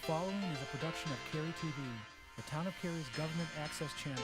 following is a production of Cary TV, the Town of Cary's government access channel.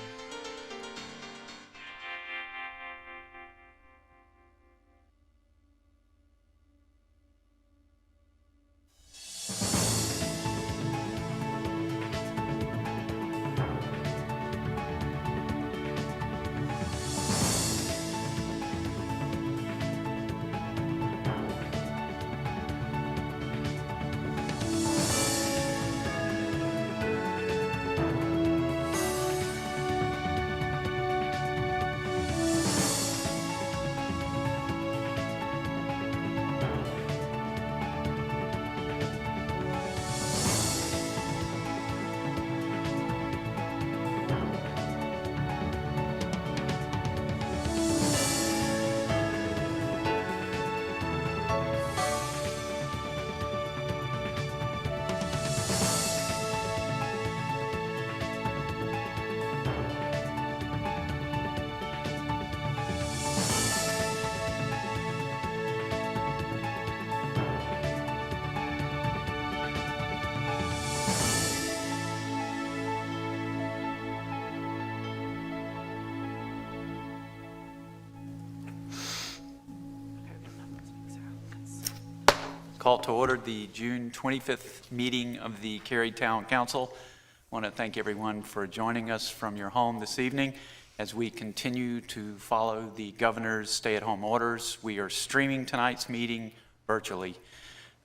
Call to order the June 25th meeting of the Cary Town Council. I want to thank everyone for joining us from your home this evening as we continue to follow the governor's stay-at-home orders. We are streaming tonight's meeting virtually.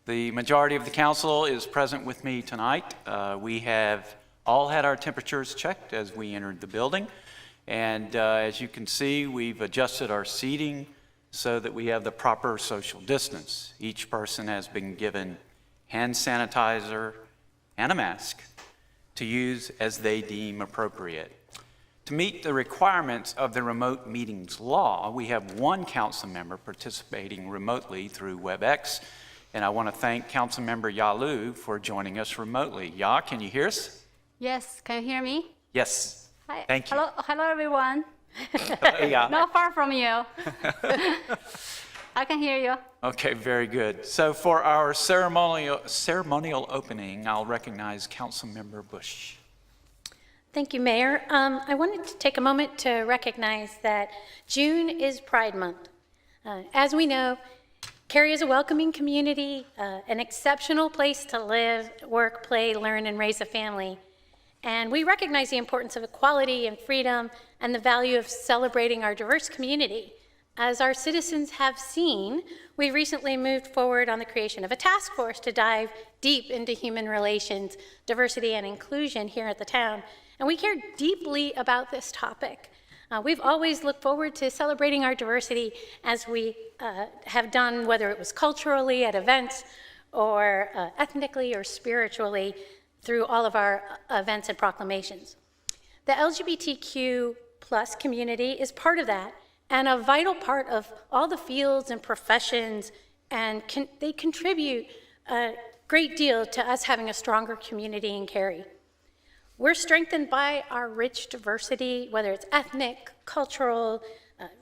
The majority of the council is present with me tonight. We have all had our temperatures checked as we entered the building. And as you can see, we've adjusted our seating so that we have the proper social distance. Each person has been given hand sanitizer and a mask to use as they deem appropriate. To meet the requirements of the remote meetings law, we have one council member participating remotely through WebEx, and I want to thank Council Member Yalu for joining us remotely. Ya, can you hear us? Yes, can you hear me? Yes. Hi. Thank you. Hello everyone. Yeah. Not far from you. I can hear you. Okay, very good. So for our ceremonial opening, I'll recognize Councilmember Bush. Thank you, Mayor. I wanted to take a moment to recognize that June is Pride Month. As we know, Cary is a welcoming community, an exceptional place to live, work, play, learn, and raise a family. And we recognize the importance of equality and freedom and the value of celebrating our diverse community. As our citizens have seen, we recently moved forward on the creation of a task force to dive deep into human relations, diversity, and inclusion here at the town. And we care deeply about this topic. We've always looked forward to celebrating our diversity as we have done, whether it was culturally at events or ethnically or spiritually, through all of our events and proclamations. The LGBTQ plus community is part of that and a vital part of all the fields and professions, and they contribute a great deal to us having a stronger community in Cary. We're strengthened by our rich diversity, whether it's ethnic, cultural,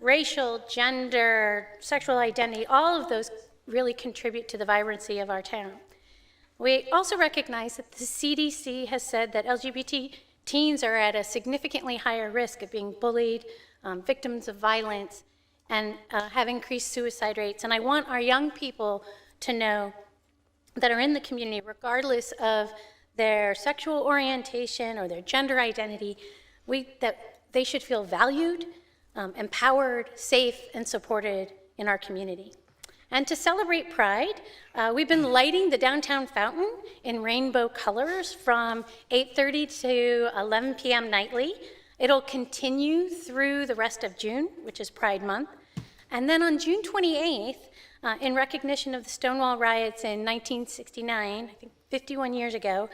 racial, gender, sexual identity, all of those really contribute to the vibrancy of our town. We also recognize that the CDC has said that LGBT teens are at a significantly higher risk of being bullied, victims of violence, and have increased suicide rates. And I want our young people to know that are in the community, regardless of their sexual orientation or their gender identity, that they should feel valued, empowered, safe, and supported in our community. And to celebrate Pride, we've been lighting the downtown fountain in rainbow colors from 8:30 to 11 p.m. nightly. It'll continue through the rest of June, which is Pride Month. And then on June 28th, in recognition of the Stonewall riots in 1969, I think 51 years ago,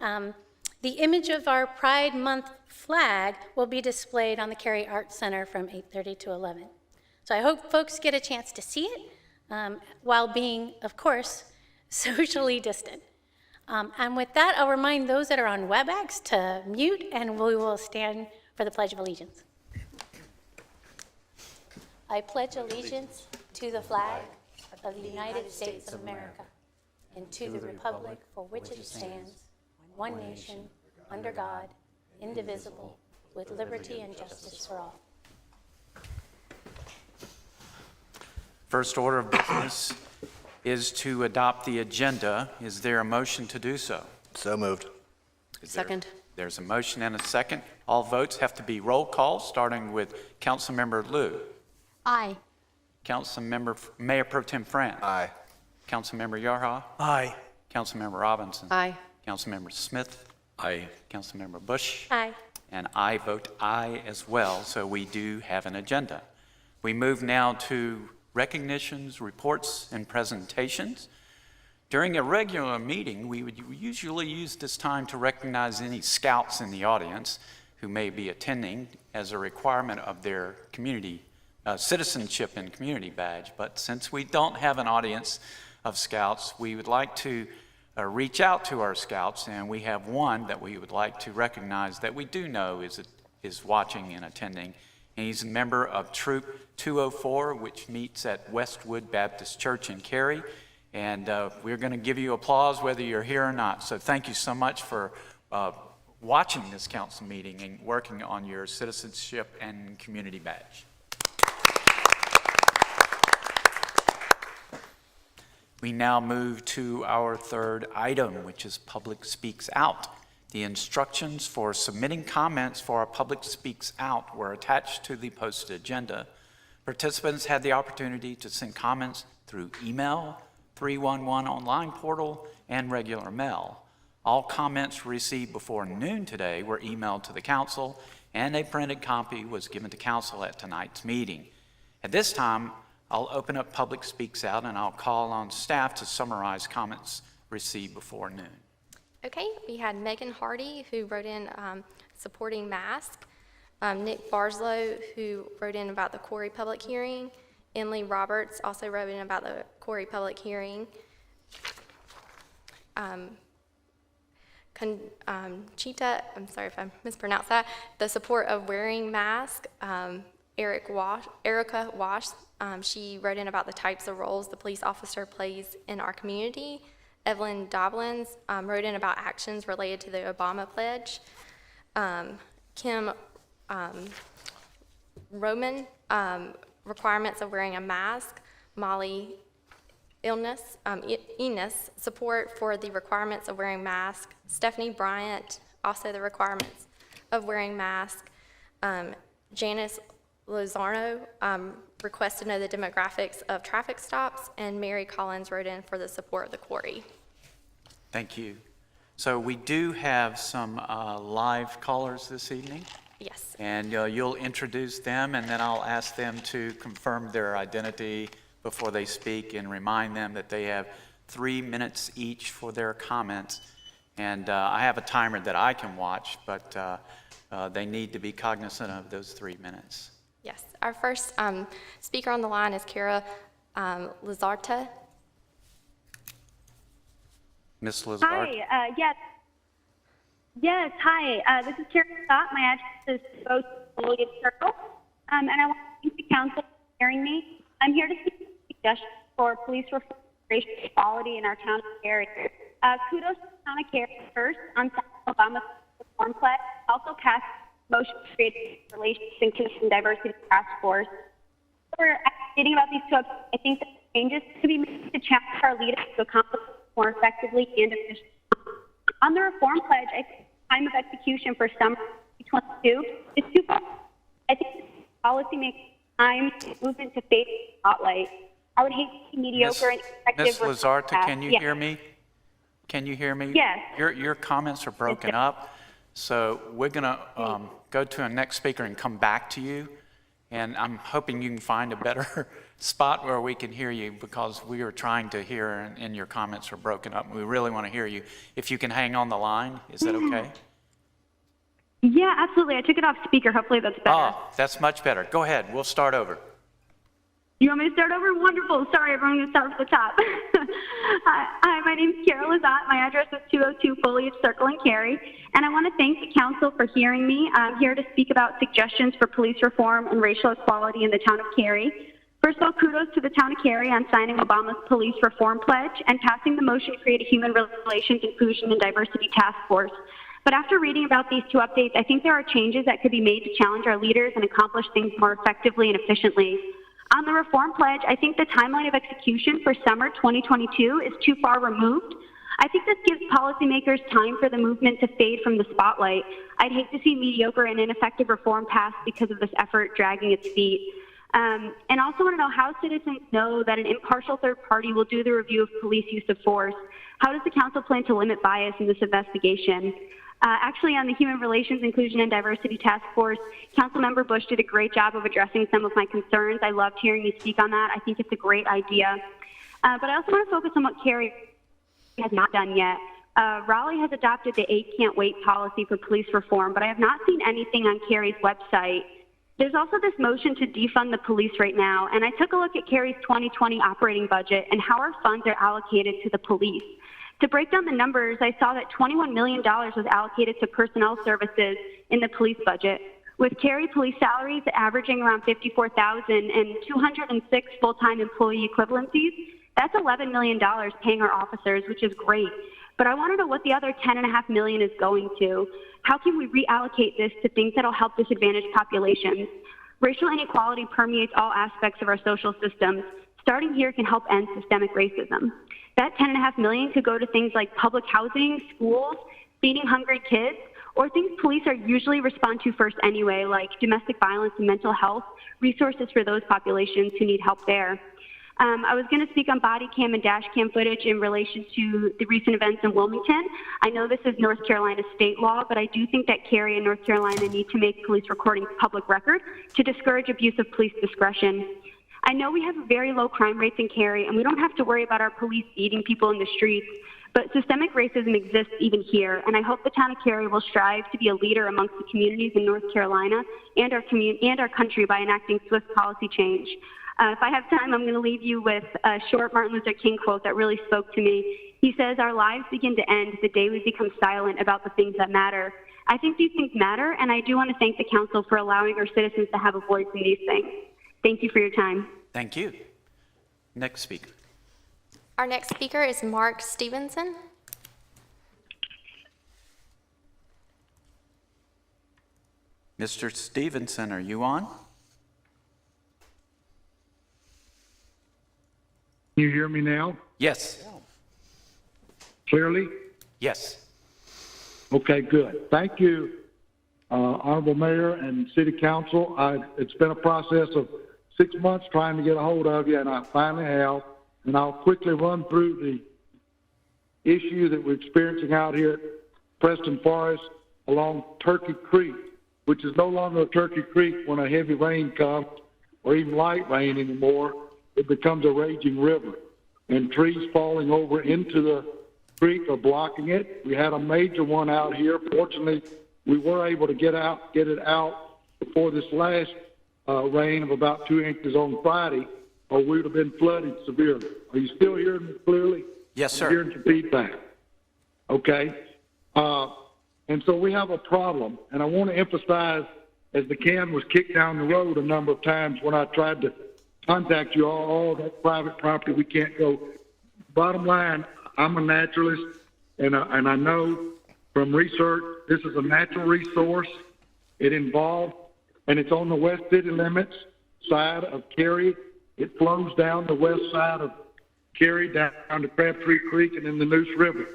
the image of our Pride Month flag will be displayed on the Cary Arts Center from 8:30 to 11. So I hope folks get a chance to see it, while being, of course, socially distant. And with that, I'll remind those that are on WebEx to mute, and we will stand for the Pledge of Allegiance. I pledge allegiance to the flag of the United States of America and to the republic for which it stands, one nation, under God, indivisible, with liberty and justice for all. First order of business is to adopt the agenda. Is there a motion to do so? So moved. Second. There's a motion and a second. All votes have to be roll call, starting with Councilmember Liu. Aye. Councilmember Mayor Pro Tem Fran. Aye. Councilmember Yarha. Aye. Councilmember Robinson. Aye. Councilmember Smith. Aye. Councilmember Bush. Aye. And I vote aye as well, so we do have an agenda. We move now to recognitions, reports, and presentations. During a regular meeting, we would usually use this time to recognize any scouts in the audience who may be attending as a requirement of their community citizenship and community badge. But since we don't have an audience of scouts, we would like to reach out to our scouts, and we have one that we would like to recognize that we do know is watching and attending. And he's a member of Troop 204, which meets at Westwood Baptist Church in Cary. And we're going to give you applause whether you're here or not. So thank you so much for watching this council meeting and working on your citizenship and community badge. We now move to our third item, which is Public Speaks Out. The instructions for submitting comments for our Public Speaks Out were attached to the posted agenda. Participants had the opportunity to send comments through email, 311 online portal, and regular mail. All comments received before noon today were emailed to the council, and a printed copy was given to council at tonight's meeting. At this time, I'll open up Public Speaks Out, and I'll call on staff to summarize comments received before noon. Okay, we had Megan Hardy, who wrote in supporting mask, Nick Barslow, who wrote in about the Corey public hearing, Emily Roberts also wrote in about the Corey public hearing, Conchita, I'm sorry if I mispronounced that, the support of wearing mask, Erica Wash, she wrote in about the types of roles the police officer plays in our community. Evelyn Doblins wrote in about actions related to the Obama pledge. Kim Roman, requirements of wearing a mask. Molly Enos, support for the requirements of wearing mask. Stephanie Bryant, also the requirements of wearing mask. Janice Lozano requests to know the demographics of traffic stops, and Mary Collins wrote in for the support of the quarry. Thank you. So we do have some live callers this evening. Yes. And you'll introduce them, and then I'll ask them to confirm their identity before they speak and remind them that they have 3 minutes each for their comments. And I have a timer that I can watch, but they need to be cognizant of those 3 minutes. Yes. Our first speaker on the line is Kara Lazarta. Ms. Lazard. Hi, yes, hi. This is Kara Scott. My address is both Foliage Circle, and I want to thank the council for hearing me. I'm here to seek suggestions for police reform and racial equality in our town of Cary. Kudos to the town of Cary first on Obama's reform pledge. Also passed motion to create relations and commission diversity task force. We're advocating about these two. I think that changes to be made to challenge our leaders to accomplish more effectively and efficiently. On the reform pledge, I think the time of execution for summer 2022 is too far. I think this policy makes time to move into phase spotlight. I would hate to see mediocre and effective. Ms. Lazarta, can you hear me? Can you hear me? Yes. Your comments are broken up, so we're going to go to a next speaker and come back to you. And I'm hoping you can find a better spot where we can hear you, because we are trying to hear and your comments are broken up. We really want to hear you. If you can hang on the line, is that okay? Yeah, absolutely. I took it off speaker. Hopefully that's better. Oh, that's much better. Go ahead. We'll start over. You want me to start over? Wonderful. Sorry, everyone. I'm going to start from the top. Hi, my name is Kara Lazat. My address is 202 Foliage Circle in Cary. And I want to thank the council for hearing me. I'm here to speak about suggestions for police reform and racial equality in the town of Cary. First of all, kudos to the town of Cary on signing Obama's police reform pledge and passing the motion to create a human relations, inclusion, and diversity task force. But after reading about these two updates, I think there are changes that could be made to challenge our leaders and accomplish things more effectively and efficiently. On the reform pledge, I think the timeline of execution for summer 2022 is too far removed. I think this gives policymakers time for the movement to fade from the spotlight. I'd hate to see mediocre and ineffective reform pass because of this effort dragging its feet. And also want to know how citizens know that an impartial third party will do the review of police use of force. How does the council plan to limit bias in this investigation? Actually, on the Human Relations, Inclusion, and Diversity Task Force, Councilmember Bush did a great job of addressing some of my concerns. I loved hearing you speak on that. I think it's a great idea. But I also want to focus on what Cary has not done yet. Raleigh has adopted the 8 can't wait policy for police reform, but I have not seen anything on Cary's website. There's also this motion to defund the police right now, and I took a look at Cary's 2020 operating budget and how our funds are allocated to the police. To break down the numbers, I saw that $21 million was allocated to personnel services in the police budget, with Cary police salaries averaging around $54,000 and 206 full-time employee equivalencies. That's $11 million paying our officers, which is great. But I want to know what the other $10.5 million is going to. How can we reallocate this to things that will help disadvantaged populations? Racial inequality permeates all aspects of our social systems. Starting here can help end systemic racism. That $10.5 million could go to things like public housing, schools, feeding hungry kids, or things police are usually respond to first anyway, like domestic violence and mental health, resources for those populations who need help there. I was going to speak on body cam and dash cam footage in relation to the recent events in Wilmington. I know this is North Carolina state law, but I do think that Cary and North Carolina need to make police recordings public record to discourage abuse of police discretion. I know we have very low crime rates in Cary, and we don't have to worry about our police beating people in the streets, but systemic racism exists even here, and I hope the town of Cary will strive to be a leader amongst the communities in North Carolina and our country by enacting swift policy change. If I have time, I'm going to leave you with a short Martin Luther King quote that really spoke to me. He says, "Our lives begin to end the day we become silent about the things that matter." I think these things matter, and I do want to thank the council for allowing our citizens to have a voice in these things. Thank you for your time. Thank you. Next speaker. Our next speaker is Mark Stevenson. Mr. Stevenson, are you on? Can you hear me now? Yes. Clearly? Yes. Okay, good. Thank you, Honorable Mayor and City Council. It's been a process of 6 months trying to get a hold of you, and I finally have. And I'll quickly run through the issue that we're experiencing out here at Preston Forest along Turkey Creek, which is no longer a Turkey Creek when a heavy rain comes, or even light rain anymore. It becomes a raging river, and trees falling over into the creek are blocking it. We had a major one out here. Fortunately, we were able to get it out before this last rain of about 2 inches on Friday, or we would have been flooded severely. Are you still hearing me clearly? Yes, sir. I'm hearing some feedback. Okay. And so we have a problem, and I want to emphasize, as the can was kicked down the road a number of times when I tried to contact you all that private property, we can't go. Bottom line, I'm a naturalist, and I know from research this is a natural resource. It involved, and it's on the west city limits side of Cary. It flows down the west side of Cary down to Crabtree Creek and in the Neuse River.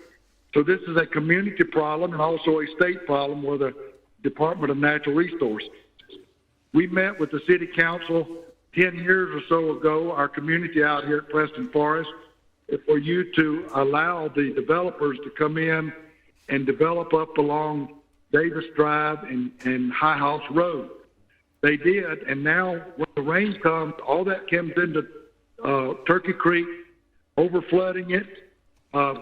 So this is a community problem and also a state problem with the Department of Natural Resources. We met with the City Council 10 years or so ago, our community out here at Preston Forest, for you to allow the developers to come in and develop up along Davis Drive and High House Road. They did, and now when the rain comes, all that comes into Turkey Creek, overflooding it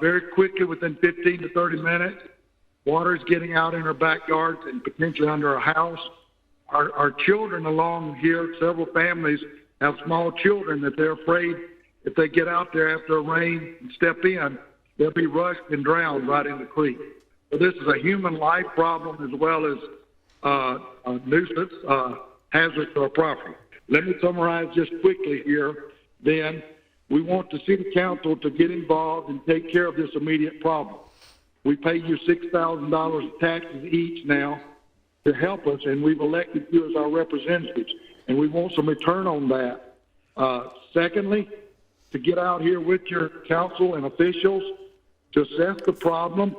very quickly within 15 to 30 minutes. Water is getting out in our backyards and potentially under our house. Our children along here, several families have small children that they're afraid if they get out there after a rain and step in, they'll be rushed and drowned right in the creek. So this is a human life problem as well as a nuisance hazard to our property. let me summarize just quickly here. Then we want the city council to get involved and take care of this immediate problem. We pay you $6,000 of taxes each now to help us, and we've elected you as our representatives, and we want some return on that. Secondly, to get out here with your council and officials to assess the problem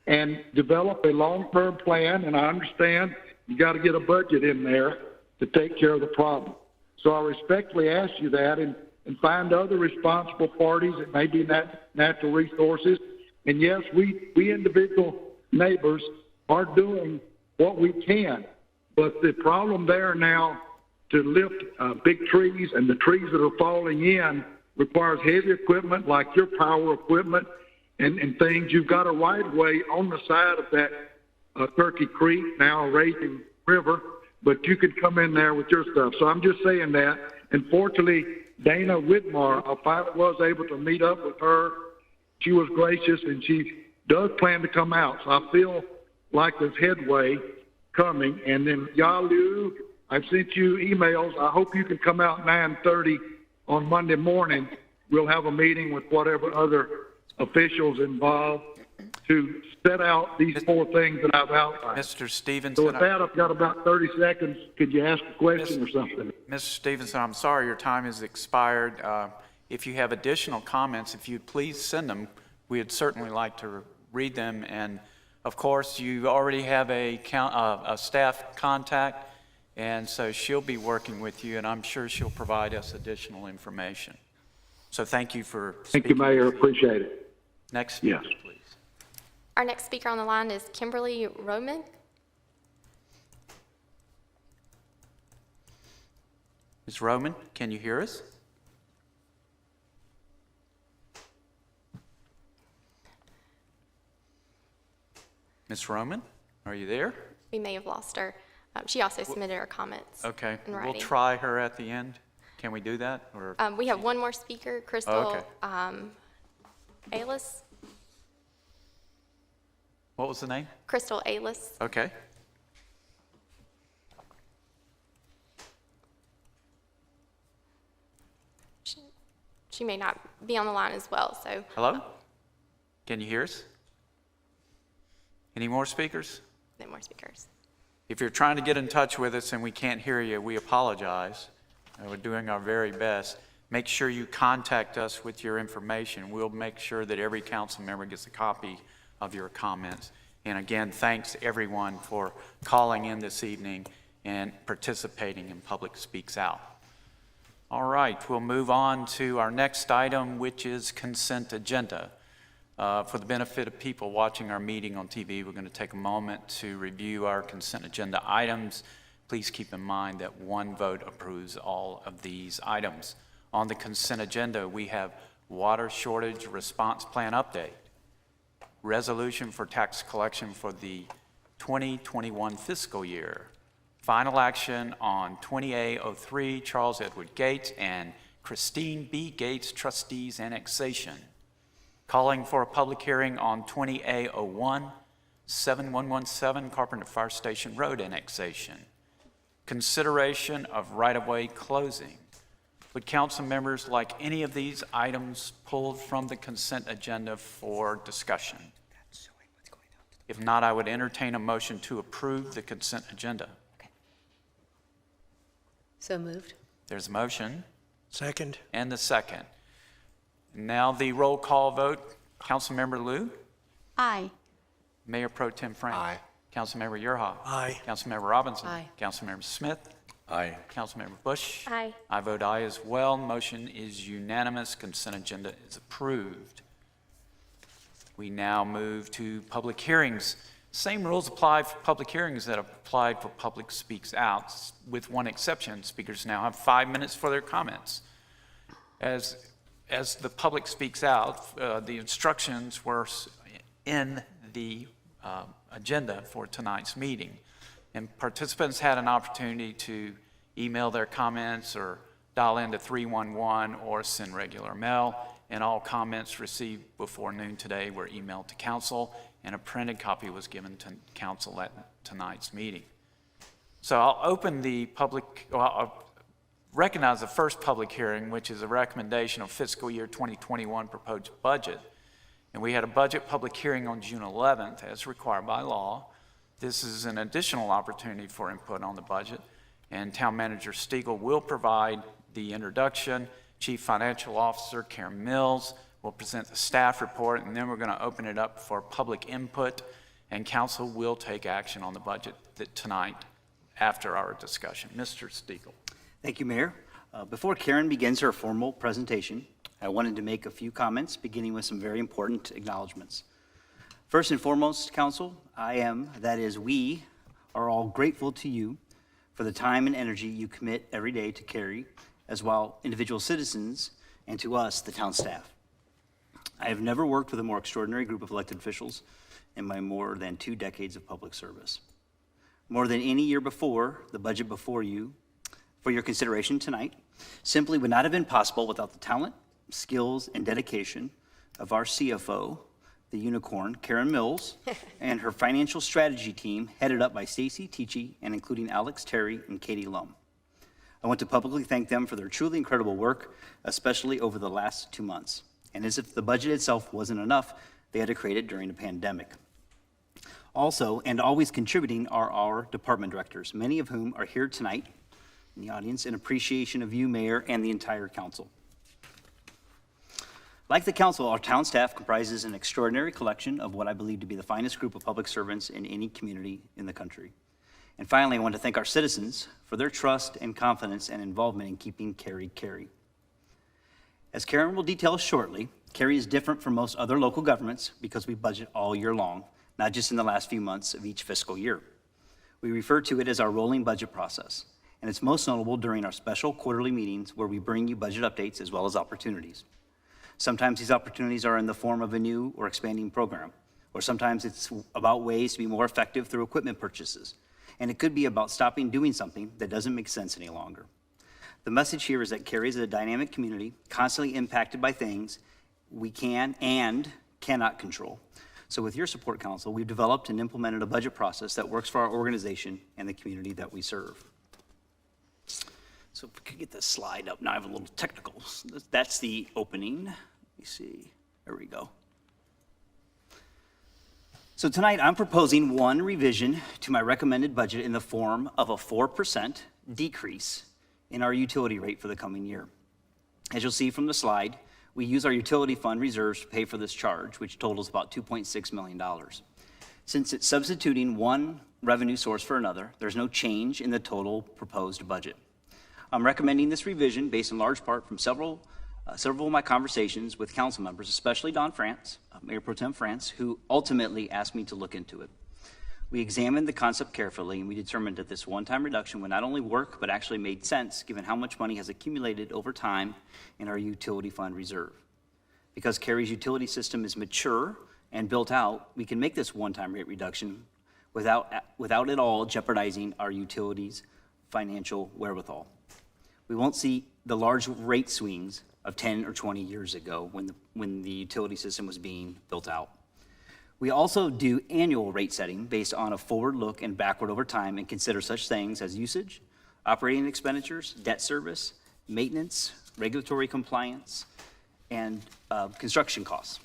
and develop a long-term plan, and I understand you got to get a budget in there to take care of the problem. So I respectfully ask you that, and find other responsible parties. It may be natural resources. And yes, we individual neighbors are doing what we can, but the problem there now to lift big trees and the trees that are falling in requires heavy equipment like your power equipment and things. You've got a right of way on the side of that Turkey Creek, now a raging river, but you could come in there with your stuff. So I'm just saying that. And fortunately, Dana Whitmore, I finally was able to meet up with her. She was gracious, and she does plan to come out. So I feel like there's headway coming. And then Yalu, I've sent you emails. I hope you can come out 9:30 on Monday morning. We'll have a meeting with whatever other officials involved to set out these 4 things that I've outlined. Mr. Stevenson. So with that, I've got about 30 seconds. Could you ask a question or something? Mr. Stevenson, I'm sorry your time has expired. If you have additional comments, if you'd please send them, we'd certainly like to read them. And of course, you already have a staff contact, and so she'll be working with you, and I'm sure she'll provide us additional information. So thank you for speaking. Thank you, Mayor. Appreciate it. Next speaker, Yes. please. Our next speaker on the line is Kimberly Roman. Ms. Roman, can you hear us? Ms. Roman, are you there? We may have lost her. She also submitted her comments Okay, in we'll writing. try her at the end. Can we do that? Or We have one more speaker, Crystal okay. Aylis. what was the name? Crystal Aylis. Okay. She may not be on the line as well, so. Hello? Can you hear us? Any more speakers? No more speakers. If you're trying to get in touch with us and we can't hear you, we apologize. We're doing our very best. Make sure you contact us with your information. We'll make sure that every council member gets a copy of your comments. And again, thanks everyone for calling in this evening and participating in Public Speaks Out. All right, we'll move on to our next item, which is consent agenda. For the benefit of people watching our meeting on TV, we're going to take a moment to review our consent agenda items. Please keep in mind that one vote approves all of these items. On the consent agenda, we have water shortage response plan update, resolution for tax collection for the 2021 fiscal year, final action on 20A03 Charles Edward Gates and Christine B. Gates trustees annexation, calling for a public hearing on 20A01 7117 Carpenter Fire Station Road annexation, consideration of right-of-way closing. Would council members like any of these items pulled from the consent agenda for discussion? If not, I would entertain a motion to approve the consent agenda. So moved. There's a motion Second. and the second. Now the roll call vote. Councilmember Liu? Aye. Mayor Pro Tem Frank? Aye. Councilmember Yerha? Aye. Councilmember Robinson? Aye. Councilmember Smith? Aye. Councilmember Bush? Aye. I vote aye as well. Motion is unanimous. Consent agenda is approved. We now move to public hearings. Same rules apply for public hearings that applied for Public Speaks Out, with one exception. Speakers now have 5 minutes for their comments. As the public speaks out, the instructions were in the agenda for tonight's meeting. And participants had an opportunity to email their comments or dial into 311 or send regular mail. And all comments received before noon today were emailed to council, and a printed copy was given to council at tonight's meeting. So I'll open the public, recognize the first public hearing, which is a recommendation of fiscal year 2021 proposed budget. And we had a budget public hearing on June 11th, as required by law. This is an additional opportunity for input on the budget, and Town Manager Stiegel will provide the introduction. Chief Financial Officer Karen Mills will present the staff report, and then we're going to open it up for public input, and council will take action on the budget tonight after our discussion. Mr. Stiegel. Thank you, Mayor. Before Karen begins her formal presentation, I wanted to make a few comments, beginning with some very important acknowledgments. First and foremost, Council, we are all grateful to you for the time and energy you commit every day to Cary, as well individual citizens, and to us, the town staff. I have never worked with a more extraordinary group of elected officials in my more than 2 decades of public service. More than any year before, the budget before you, for your consideration tonight, simply would not have been possible without the talent, skills, and dedication of our CFO, the unicorn, Karen Mills, and her financial strategy team, headed up by Stacy Tichy and including Alex Terry and Katie Lum. I want to publicly thank them for their truly incredible work, especially over the last 2 months. And as if the budget itself wasn't enough, they had to create it during a pandemic. Also, and always contributing, are our department directors, many of whom are here tonight in the audience in appreciation of you, Mayor, and the entire council. Like the council, our town staff comprises an extraordinary collection of what I believe to be the finest group of public servants in any community in the country. And finally, I want to thank our citizens for their trust and confidence and involvement in keeping Cary Cary. As Karen will detail shortly, Cary is different from most other local governments because we budget all year long, not just in the last few months of each fiscal year. We refer to it as our rolling budget process, and it's most notable during our special quarterly meetings where we bring you budget updates as well as opportunities. Sometimes these opportunities are in the form of a new or expanding program, or sometimes it's about ways to be more effective through equipment purchases, and it could be about stopping doing something that doesn't make sense any longer. The message here is that Cary is a dynamic community, constantly impacted by things we can and cannot control. So with your support, Council, we've developed and implemented a budget process that works for our organization and the community that we serve. So if we could get this slide up. Now I have a little technical. That's the opening. Let me see. There we go. So tonight I'm proposing one revision to my recommended budget in the form of a 4% decrease in our utility rate for the coming year. As you'll see from the slide, we use our utility fund reserves to pay for this charge, which totals about $2.6 million. Since it's substituting one revenue source for another, there's no change in the total proposed budget. I'm recommending this revision based in large part from several of my conversations with council members, especially Don France, Mayor Pro Tem France, who ultimately asked me to look into it. We examined the concept carefully, and we determined that this one-time reduction would not only work, but actually made sense given how much money has accumulated over time in our utility fund reserve. Because Cary's utility system is mature and built out, we can make this one-time rate reduction without at all jeopardizing our utilities' financial wherewithal. We won't see the large rate swings of 10 or 20 years ago when the utility system was being built out. We also do annual rate setting based on a forward look and backward over time and consider such things as usage, operating expenditures, debt service, maintenance, regulatory compliance, and construction costs.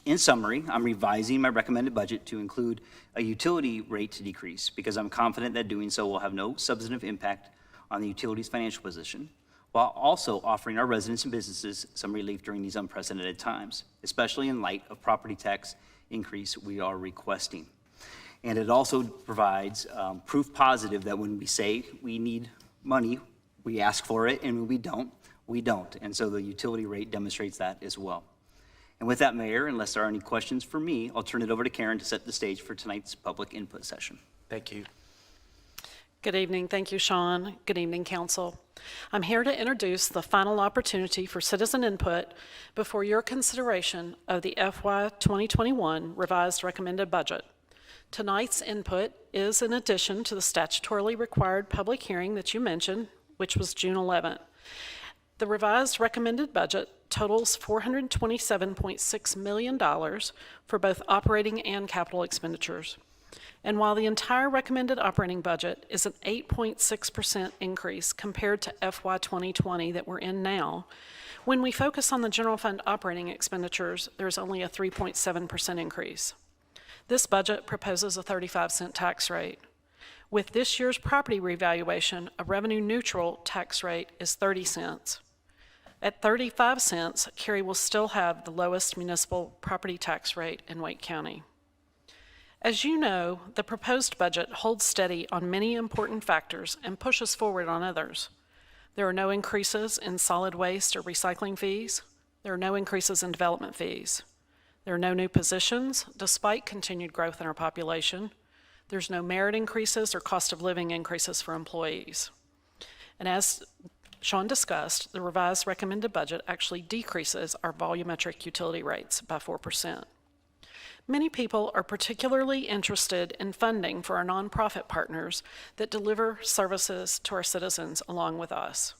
In summary, I'm revising my recommended budget to include a utility rate decrease because I'm confident that doing so will have no substantive impact on the utility's financial position, while also offering our residents and businesses some relief during these unprecedented times, especially in light of property tax increase we are requesting. And it also provides proof positive that when we say we need money, we ask for it, and when we don't, we don't. And so the utility rate demonstrates that as well. And with that, Mayor, unless there are any questions for me, I'll turn it over to Karen to set the stage for tonight's public input session. Thank you. Good evening. Thank you, Sean. Good evening, Council. I'm here to introduce the final opportunity for citizen input before your consideration of the FY 2021 revised recommended budget. Tonight's input is in addition to the statutorily required public hearing that you mentioned, which was June 11th. The revised recommended budget totals $427.6 million for both operating and capital expenditures. And while the entire recommended operating budget is an 8.6% increase compared to FY 2020 that we're in now, when we focus on the general fund operating expenditures, there's only a 3.7% increase. This budget proposes a 35-cent tax rate. With this year's property revaluation, a revenue-neutral tax rate is 30 cents. At 35 cents, Cary will still have the lowest municipal property tax rate in Wake County. As you know, the proposed budget holds steady on many important factors and pushes forward on others. There are no increases in solid waste or recycling fees. There are no increases in development fees. There are no new positions, despite continued growth in our population. There's no merit increases or cost of living increases for employees. And as Sean discussed, the revised recommended budget actually decreases our volumetric utility rates by 4%. Many people are particularly interested in funding for our nonprofit partners that deliver services to our citizens along with us.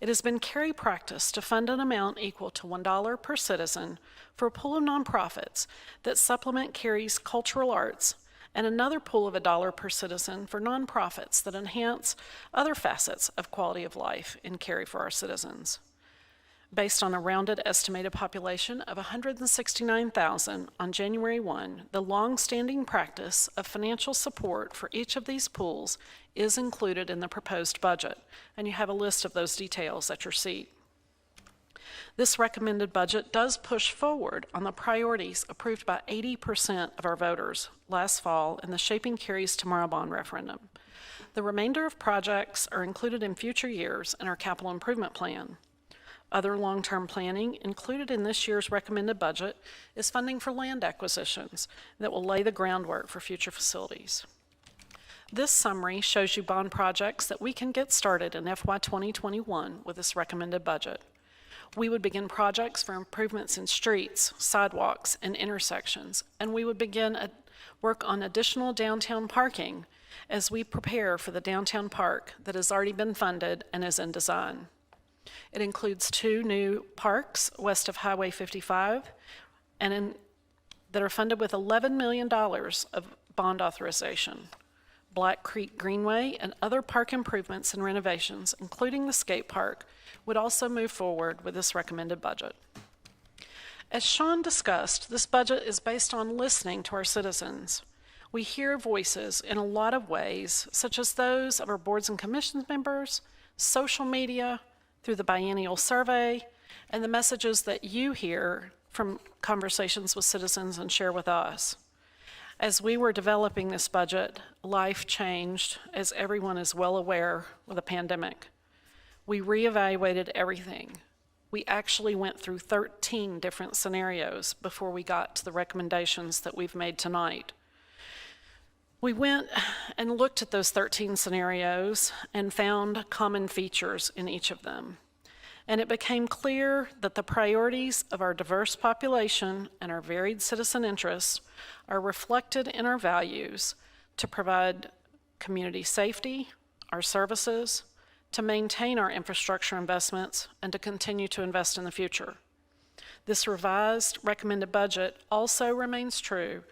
It has been Cary practice to fund an amount equal to $1 per citizen for a pool of nonprofits that supplement Cary's cultural arts, and another pool of $1 per citizen for nonprofits that enhance other facets of quality of life in Cary for our citizens. Based on a rounded estimated population of 169,000 on January 1, the long-standing practice of financial support for each of these pools is included in the proposed budget, and you have a list of those details at your seat. This recommended budget does push forward on the priorities approved by 80% of our voters last fall in the Shaping Cary's Tomorrow bond referendum. The remainder of projects are included in future years in our capital improvement plan. Other long-term planning included in this year's recommended budget is funding for land acquisitions that will lay the groundwork for future facilities. This summary shows you bond projects that we can get started in FY 2021 with this recommended budget. We would begin projects for improvements in streets, sidewalks, and intersections, and we would begin work on additional downtown parking as we prepare for the downtown park that has already been funded and is in design. It includes 2 new parks west of Highway 55 that are funded with $11 million of bond authorization. Black Creek Greenway and other park improvements and renovations, including the skate park, would also move forward with this recommended budget. As Sean discussed, this budget is based on listening to our citizens. We hear voices in a lot of ways, such as those of our boards and commissions members, social media, through the biennial survey, and the messages that you hear from conversations with citizens and share with us. As we were developing this budget, life changed, as everyone is well aware, with the pandemic. We reevaluated everything. We actually went through 13 different scenarios before we got to the recommendations that we've made tonight. We went and looked at those 13 scenarios and found common features in each of them. And it became clear that the priorities of our diverse population and our varied citizen interests are reflected in our values to provide community safety, our services, to maintain our infrastructure investments, and to continue to invest in the future. This revised recommended budget also remains true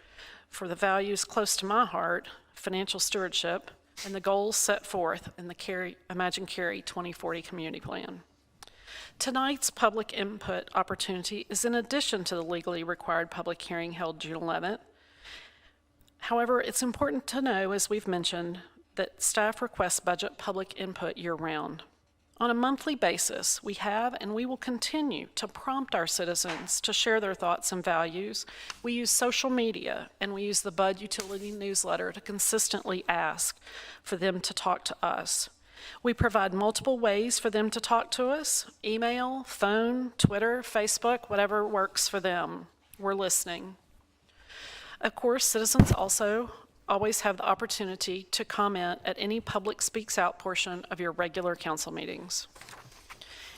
for the values close to my heart, financial stewardship, and the goals set forth in the Imagine Cary 2040 Community Plan. Tonight's public input opportunity is in addition to the legally required public hearing held June 11th. However, it's important to know, as we've mentioned, that staff requests budget public input year-round. On a monthly basis, we have and we will continue to prompt our citizens to share their thoughts and values. We use social media and we use the Bud Utility newsletter to consistently ask for them to talk to us. We provide multiple ways for them to talk to us: email, phone, Twitter, Facebook, whatever works for them. We're listening. Of course, citizens also always have the opportunity to comment at any public speaks out portion of your regular council meetings.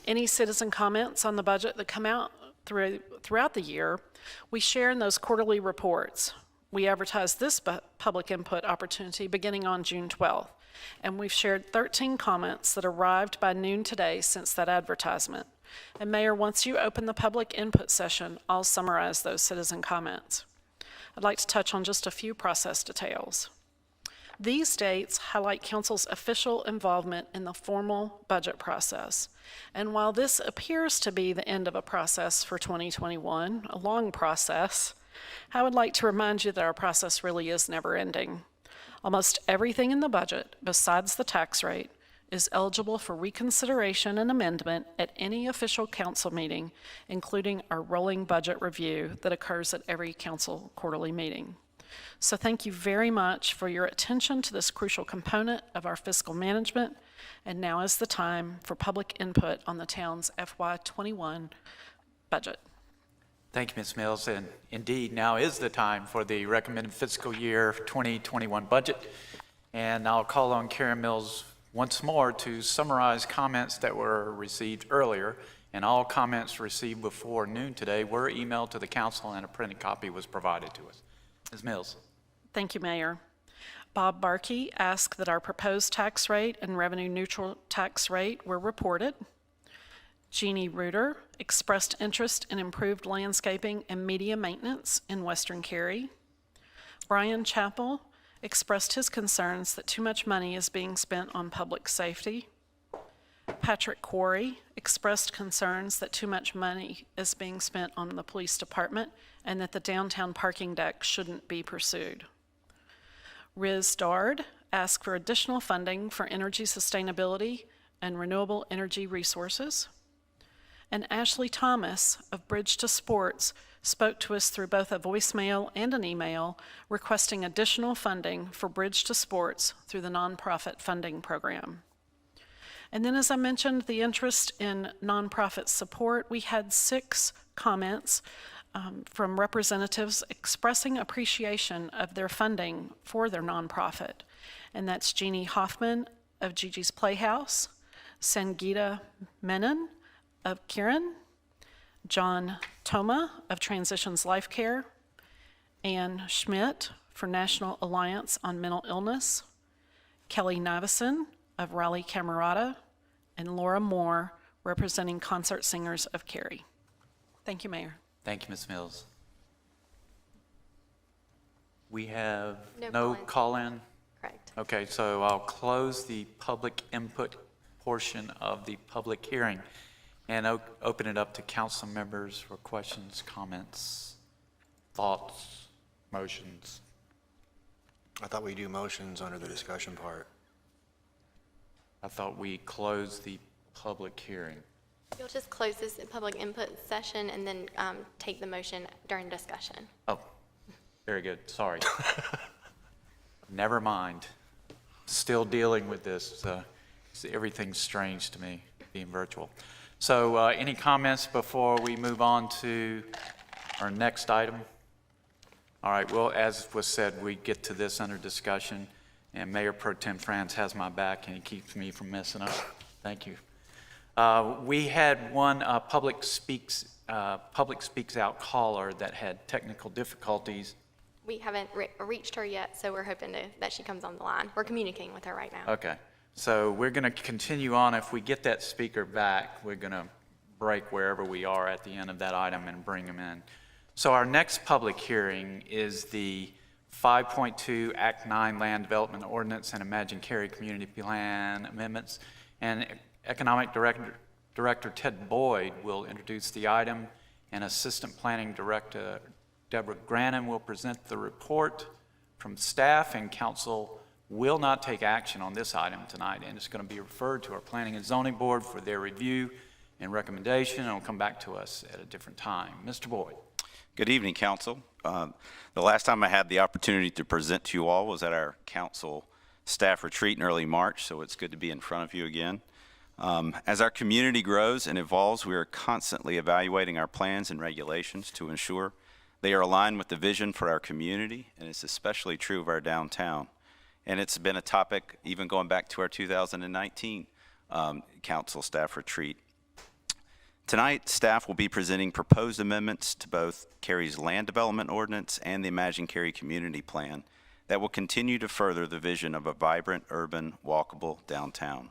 Any citizen comments on the budget that come out throughout the year, we share in those quarterly reports. We advertise this public input opportunity beginning on June 12th, and we've shared 13 comments that arrived by noon today since that advertisement. And Mayor, once you open the public input session, I'll summarize those citizen comments. I'd like to touch on just a few process details. These dates highlight council's official involvement in the formal budget process. And while this appears to be the end of a process for 2021, a long process, I would like to remind you that our process really is never ending. Almost everything in the budget, besides the tax rate, is eligible for reconsideration and amendment at any official council meeting, including our rolling budget review that occurs at every council quarterly meeting. So thank you very much for your attention to this crucial component of our fiscal management. And now is the time for public input on the town's FY21 budget. Thank you, Ms. Mills, and indeed, now is the time for the recommended fiscal year 2021 budget. And I'll call on Karen Mills once more to summarize comments that were received earlier, and all comments received before noon today were emailed to the council and a printed copy was provided to us. Ms. Mills. Thank you, Mayor. Bob Barkey asked that our proposed tax rate and revenue neutral tax rate were reported. Jeannie Reuter expressed interest in improved landscaping and media maintenance in Western Cary. Brian Chappell expressed his concerns that too much money is being spent on public safety. Patrick Quarry expressed concerns that too much money is being spent on the police department and that the downtown parking deck shouldn't be pursued. Riz Dard asked for additional funding for energy sustainability and renewable energy resources. And Ashley Thomas of Bridge to Sports spoke to us through both a voicemail and an email requesting additional funding for Bridge to Sports through the nonprofit funding program. And then, as I mentioned, the interest in nonprofit support, we had 6 comments from representatives expressing appreciation of their funding for their nonprofit. And that's Jeannie Hoffman of Gigi's Playhouse, Sangeeta Menon of Kieran, John Toma of Transitions Life Care, Ann Schmidt for National Alliance on Mental Illness, Kelly Navison of Raleigh Camerata, and Laura Moore representing Concert Singers of Cary. Thank you, Mayor. Thank you, Ms. Mills. We have No no call-in. call-in? Correct. Okay, so I'll close the public input portion of the public hearing and open it up to council members for questions, comments, thoughts, motions. I thought we do motions under the discussion part. I thought we closed the public hearing. You'll just close this public input session and then take the motion during discussion. Oh, very good, sorry. Never mind. Still dealing with this. Everything's strange to me, being virtual. So any comments before we move on to our next item? All right, well, as was said, we get to this under discussion, and Mayor Pro Tem Franz has my back, and he keeps me from messing up. Thank you. We had one public speaks out caller that had technical difficulties. We haven't reached her yet, so we're hoping that she comes on the line. We're communicating with her right now. Okay, so we're going to continue on. If we get that speaker back, we're going to break wherever we are at the end of that item and bring them in. So our next public hearing is the 5.2 Act 9 Land Development Ordinance and Imagine Cary Community Plan Amendments. And Economic Director Ted Boyd will introduce the item, and Assistant Planning Director Deborah Grannon will present the report from staff, and council will not take action on this item tonight, and it's going to be referred to our Planning and Zoning Board for their review and recommendation, and will come back to us at a different time. Mr. Boyd. Good evening, council. The last time I had the opportunity to present to you all was at our council staff retreat in early March, so it's good to be in front of you again. As our community grows and evolves, we are constantly evaluating our plans and regulations to ensure they are aligned with the vision for our community, and it's especially true of our downtown. And it's been a topic even going back to our 2019 council staff retreat. Tonight, staff will be presenting proposed amendments to both Cary's Land Development Ordinance and the Imagine Cary Community Plan that will continue to further the vision of a vibrant, urban, walkable downtown.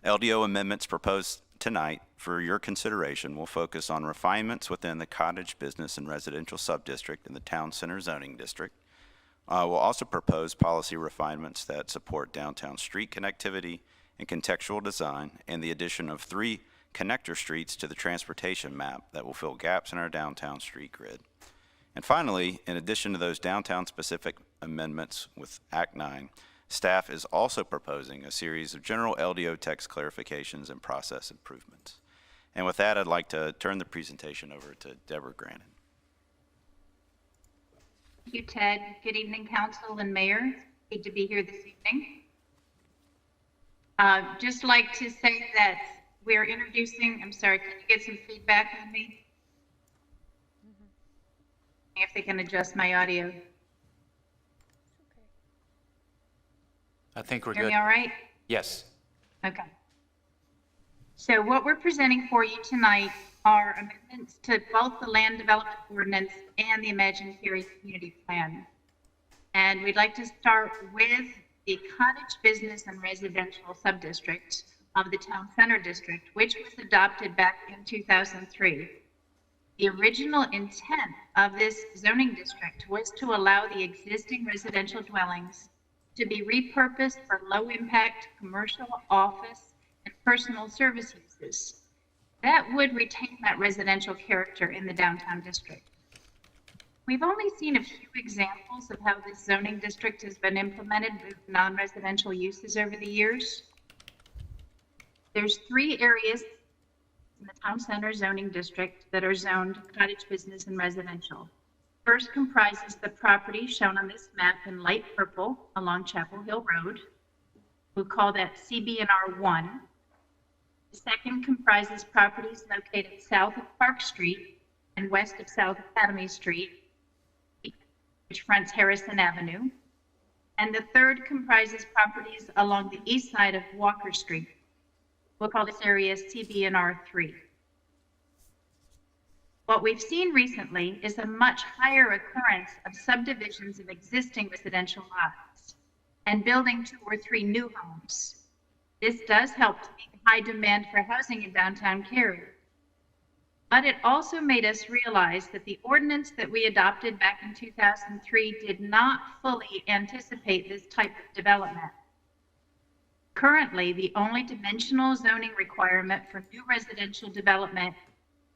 LDO amendments proposed tonight for your consideration will focus on refinements within the cottage business and residential subdistrict in the town center zoning district. We'll also propose policy refinements that support downtown street connectivity and contextual design, and the addition of 3 connector streets to the transportation map that will fill gaps in our downtown street grid. And finally, in addition to those downtown-specific amendments with Act 9, staff is also proposing a series of general LDO text clarifications and process improvements. And with that, I'd like to turn the presentation over to Deborah Grannon. Thank you, Ted. Good evening, Council and Mayor. Good to be here this evening. Just like to say that we're introducing, I'm sorry, can you get some feedback on me? If they can adjust my audio. I think we're Hear good. me all right? Yes. Okay. So what we're presenting for you tonight are amendments to both the land development ordinance and the Imagine Cary community plan. And we'd like to start with the cottage business and residential subdistrict of the town center district, which was adopted back in 2003. The original intent of this zoning district was to allow the existing residential dwellings to be repurposed for low-impact commercial, office, and personal service uses. That would retain that residential character in the downtown district. We've only seen a few examples of how this zoning district has been implemented with non-residential uses over the years. There's 3 areas in the town center zoning district that are zoned cottage business and residential. First comprises the property shown on this map in light purple along Chapel Hill Road. We'll call that CB&R1. The second comprises properties located south of Park Street and west of South Academy Street, which fronts Harrison Avenue. And the third comprises properties along the east side of Walker Street. We'll call this area CB&R3. What we've seen recently is a much higher occurrence of subdivisions of existing residential lots and building 2 or 3 new homes. This does help to meet high demand for housing in downtown Cary. But it also made us realize that the ordinance that we adopted back in 2003 did not fully anticipate this type of development. Currently, the only dimensional zoning requirement for new residential development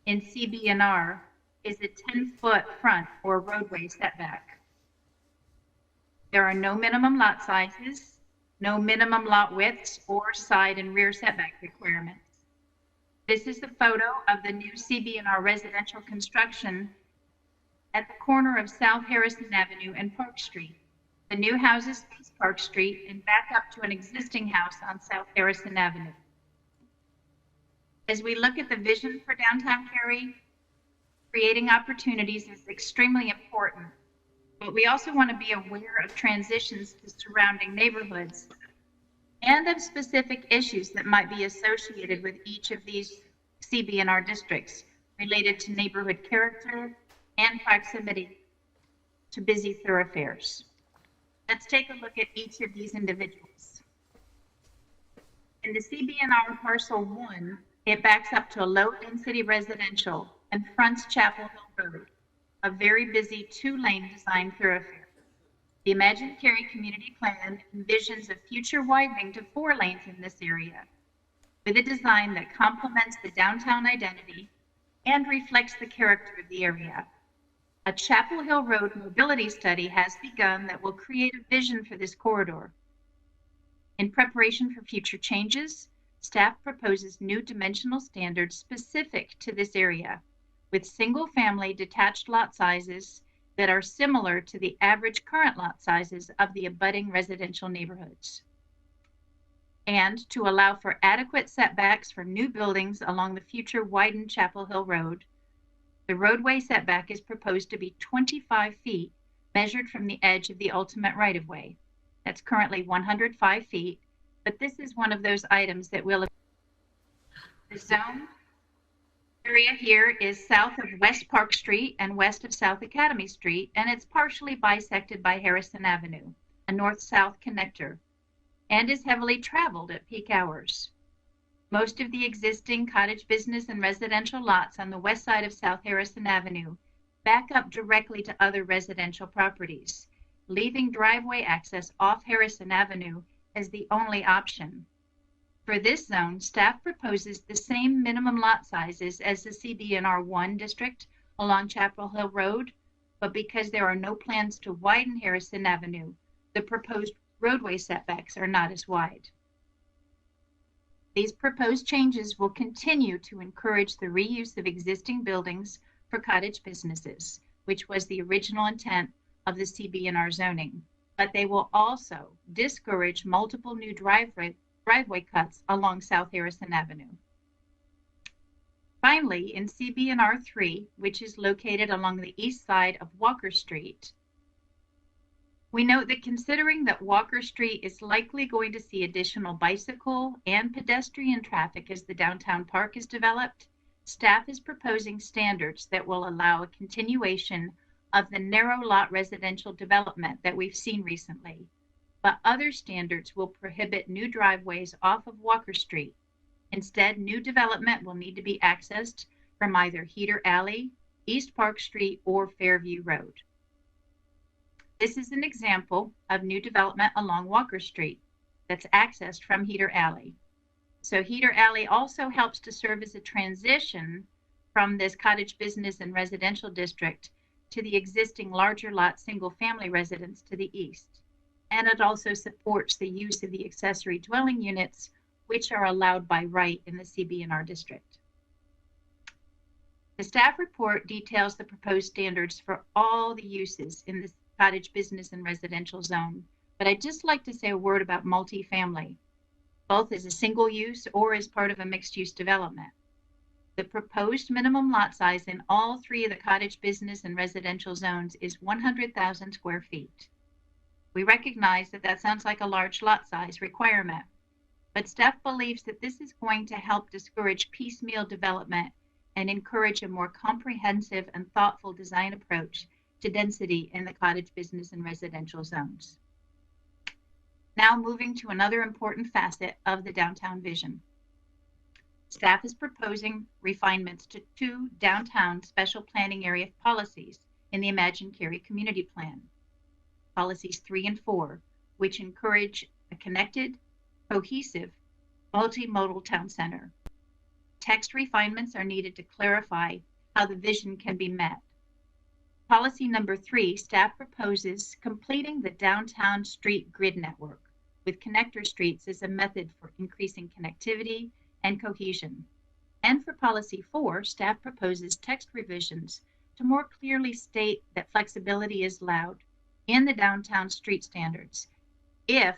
in CB&R is a 10-foot front or roadway setback. There are no minimum lot sizes, no minimum lot widths, or side and rear setback requirements. This is a photo of the new CB&R residential construction at the corner of South Harrison Avenue and Park Street. The new houses face Park Street and back up to an existing house on South Harrison Avenue. As we look at the vision for downtown Cary, creating opportunities is extremely important, but we also want to be aware of transitions to surrounding neighborhoods and of specific issues that might be associated with each of these CB&R districts related to neighborhood character and proximity to busy thoroughfares. Let's take a look at each of these individuals. In the CB&R parcel 1, it backs up to a low-density residential and fronts Chapel Hill Road, a very busy 2-lane design thoroughfare. The Imagine Cary community plan envisions a future widening to 4 lanes in this area, with a design that complements the downtown identity and reflects the character of the area. A Chapel Hill Road mobility study has begun that will create a vision for this corridor. In preparation for future changes, staff proposes new dimensional standards specific to this area, with single-family detached lot sizes that are similar to the average current lot sizes of the abutting residential neighborhoods. And to allow for adequate setbacks for new buildings along the future widened Chapel Hill Road, the roadway setback is proposed to be 25 feet, measured from the edge of the ultimate right-of-way. That's currently 105 feet, but this is one of those items that will. The zone area here is south of West Park Street and west of South Academy Street, and it's partially bisected by Harrison Avenue, a north-south connector, and is heavily traveled at peak hours. Most of the existing cottage business and residential lots on the west side of South Harrison Avenue back up directly to other residential properties, leaving driveway access off Harrison Avenue as the only option. For this zone, staff proposes the same minimum lot sizes as the CB&R1 district along Chapel Hill Road, but because there are no plans to widen Harrison Avenue, the proposed roadway setbacks are not as wide. These proposed changes will continue to encourage the reuse of existing buildings for cottage businesses, which was the original intent of the CB&R zoning, but they will also discourage multiple new driveway cuts along South Harrison Avenue. Finally, in CB&R3, which is located along the east side of Walker Street, we note that considering that Walker Street is likely going to see additional bicycle and pedestrian traffic as the downtown park is developed, staff is proposing standards that will allow a continuation of the narrow lot residential development that we've seen recently, but other standards will prohibit new driveways off of Walker Street. Instead, new development will need to be accessed from either Heater Alley, East Park Street, or Fairview Road. This is an example of new development along Walker Street that's accessed from Heater Alley. So Heater Alley also helps to serve as a transition from this cottage business and residential district to the existing larger lot single-family residence to the east. And it also supports the use of the accessory dwelling units, which are allowed by right in the CB&R district. The staff report details the proposed standards for all the uses in the cottage business and residential zone, but I'd just like to say a word about multifamily, both as a single use or as part of a mixed-use development. The proposed minimum lot size in all three of the cottage business and residential zones is 100,000 square feet. We recognize that that sounds like a large lot size requirement, but staff believes that this is going to help discourage piecemeal development and encourage a more comprehensive and thoughtful design approach to density in the cottage business and residential zones. Now moving to another important facet of the downtown vision. Staff is proposing refinements to 2 downtown special planning area policies in the Imagine Cary Community Plan. Policies 3 and 4, which encourage a connected, cohesive, multimodal town center. Text refinements are needed to clarify how the vision can be met. Policy number 3, staff proposes completing the downtown street grid network with connector streets as a method for increasing connectivity and cohesion. And for policy 4, staff proposes text revisions to more clearly state that flexibility is allowed in the downtown street standards if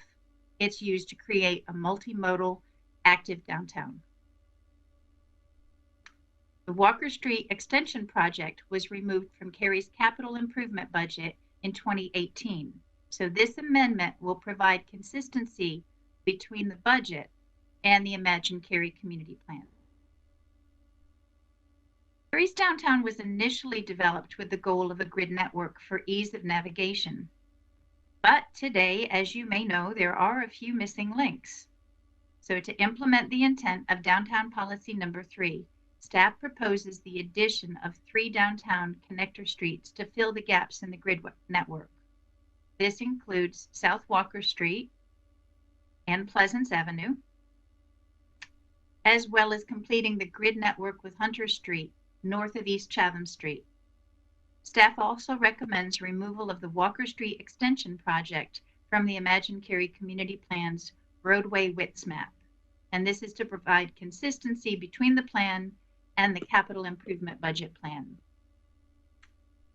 it's used to create a multimodal, active downtown. The Walker Street Extension Project was removed from Cary's capital improvement budget in 2018. So this amendment will provide consistency between the budget and the Imagine Cary Community Plan. Cary's downtown was initially developed with the goal of a grid network for ease of navigation. But today, as you may know, there are a few missing links. So to implement the intent of downtown policy number 3, staff proposes the addition of 3 downtown connector streets to fill the gaps in the grid network. This includes South Walker Street and Pleasance Avenue, as well as completing the grid network with Hunter Street north of East Chatham Street. Staff also recommends removal of the Walker Street Extension Project from the Imagine Cary Community Plan's roadway widths map. And this is to provide consistency between the plan and the capital improvement budget plan.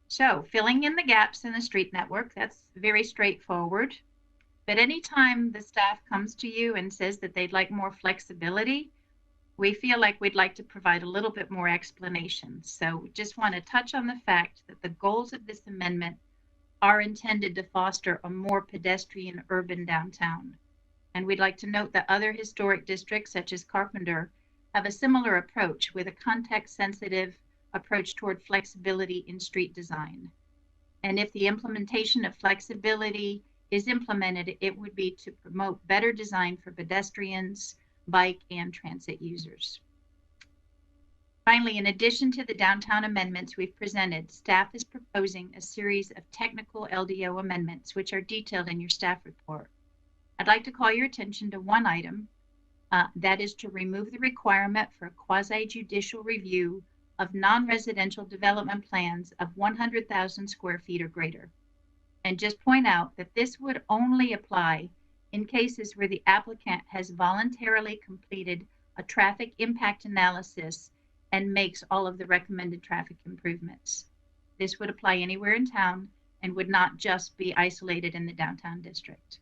So filling in the gaps in the street network, that's very straightforward. But anytime the staff comes to you and says that they'd like more flexibility, we feel like we'd like to provide a little bit more explanation. So we just want to touch on the fact that the goals of this amendment are intended to foster a more pedestrian urban downtown. And we'd like to note that other historic districts such as Carpenter have a similar approach with a context-sensitive approach toward flexibility in street design. And if the implementation of flexibility is implemented, it would be to promote better design for pedestrians, bike, and transit users. Finally, in addition to the downtown amendments we've presented, staff is proposing a series of technical LDO amendments, which are detailed in your staff report. I'd like to call your attention to one item, that is to remove the requirement for a quasi-judicial review of non-residential development plans of 100,000 square feet or greater. And just point out that this would only apply in cases where the applicant has voluntarily completed a traffic impact analysis and makes all of the recommended traffic improvements. This would apply anywhere in town and would not just be isolated in the downtown district.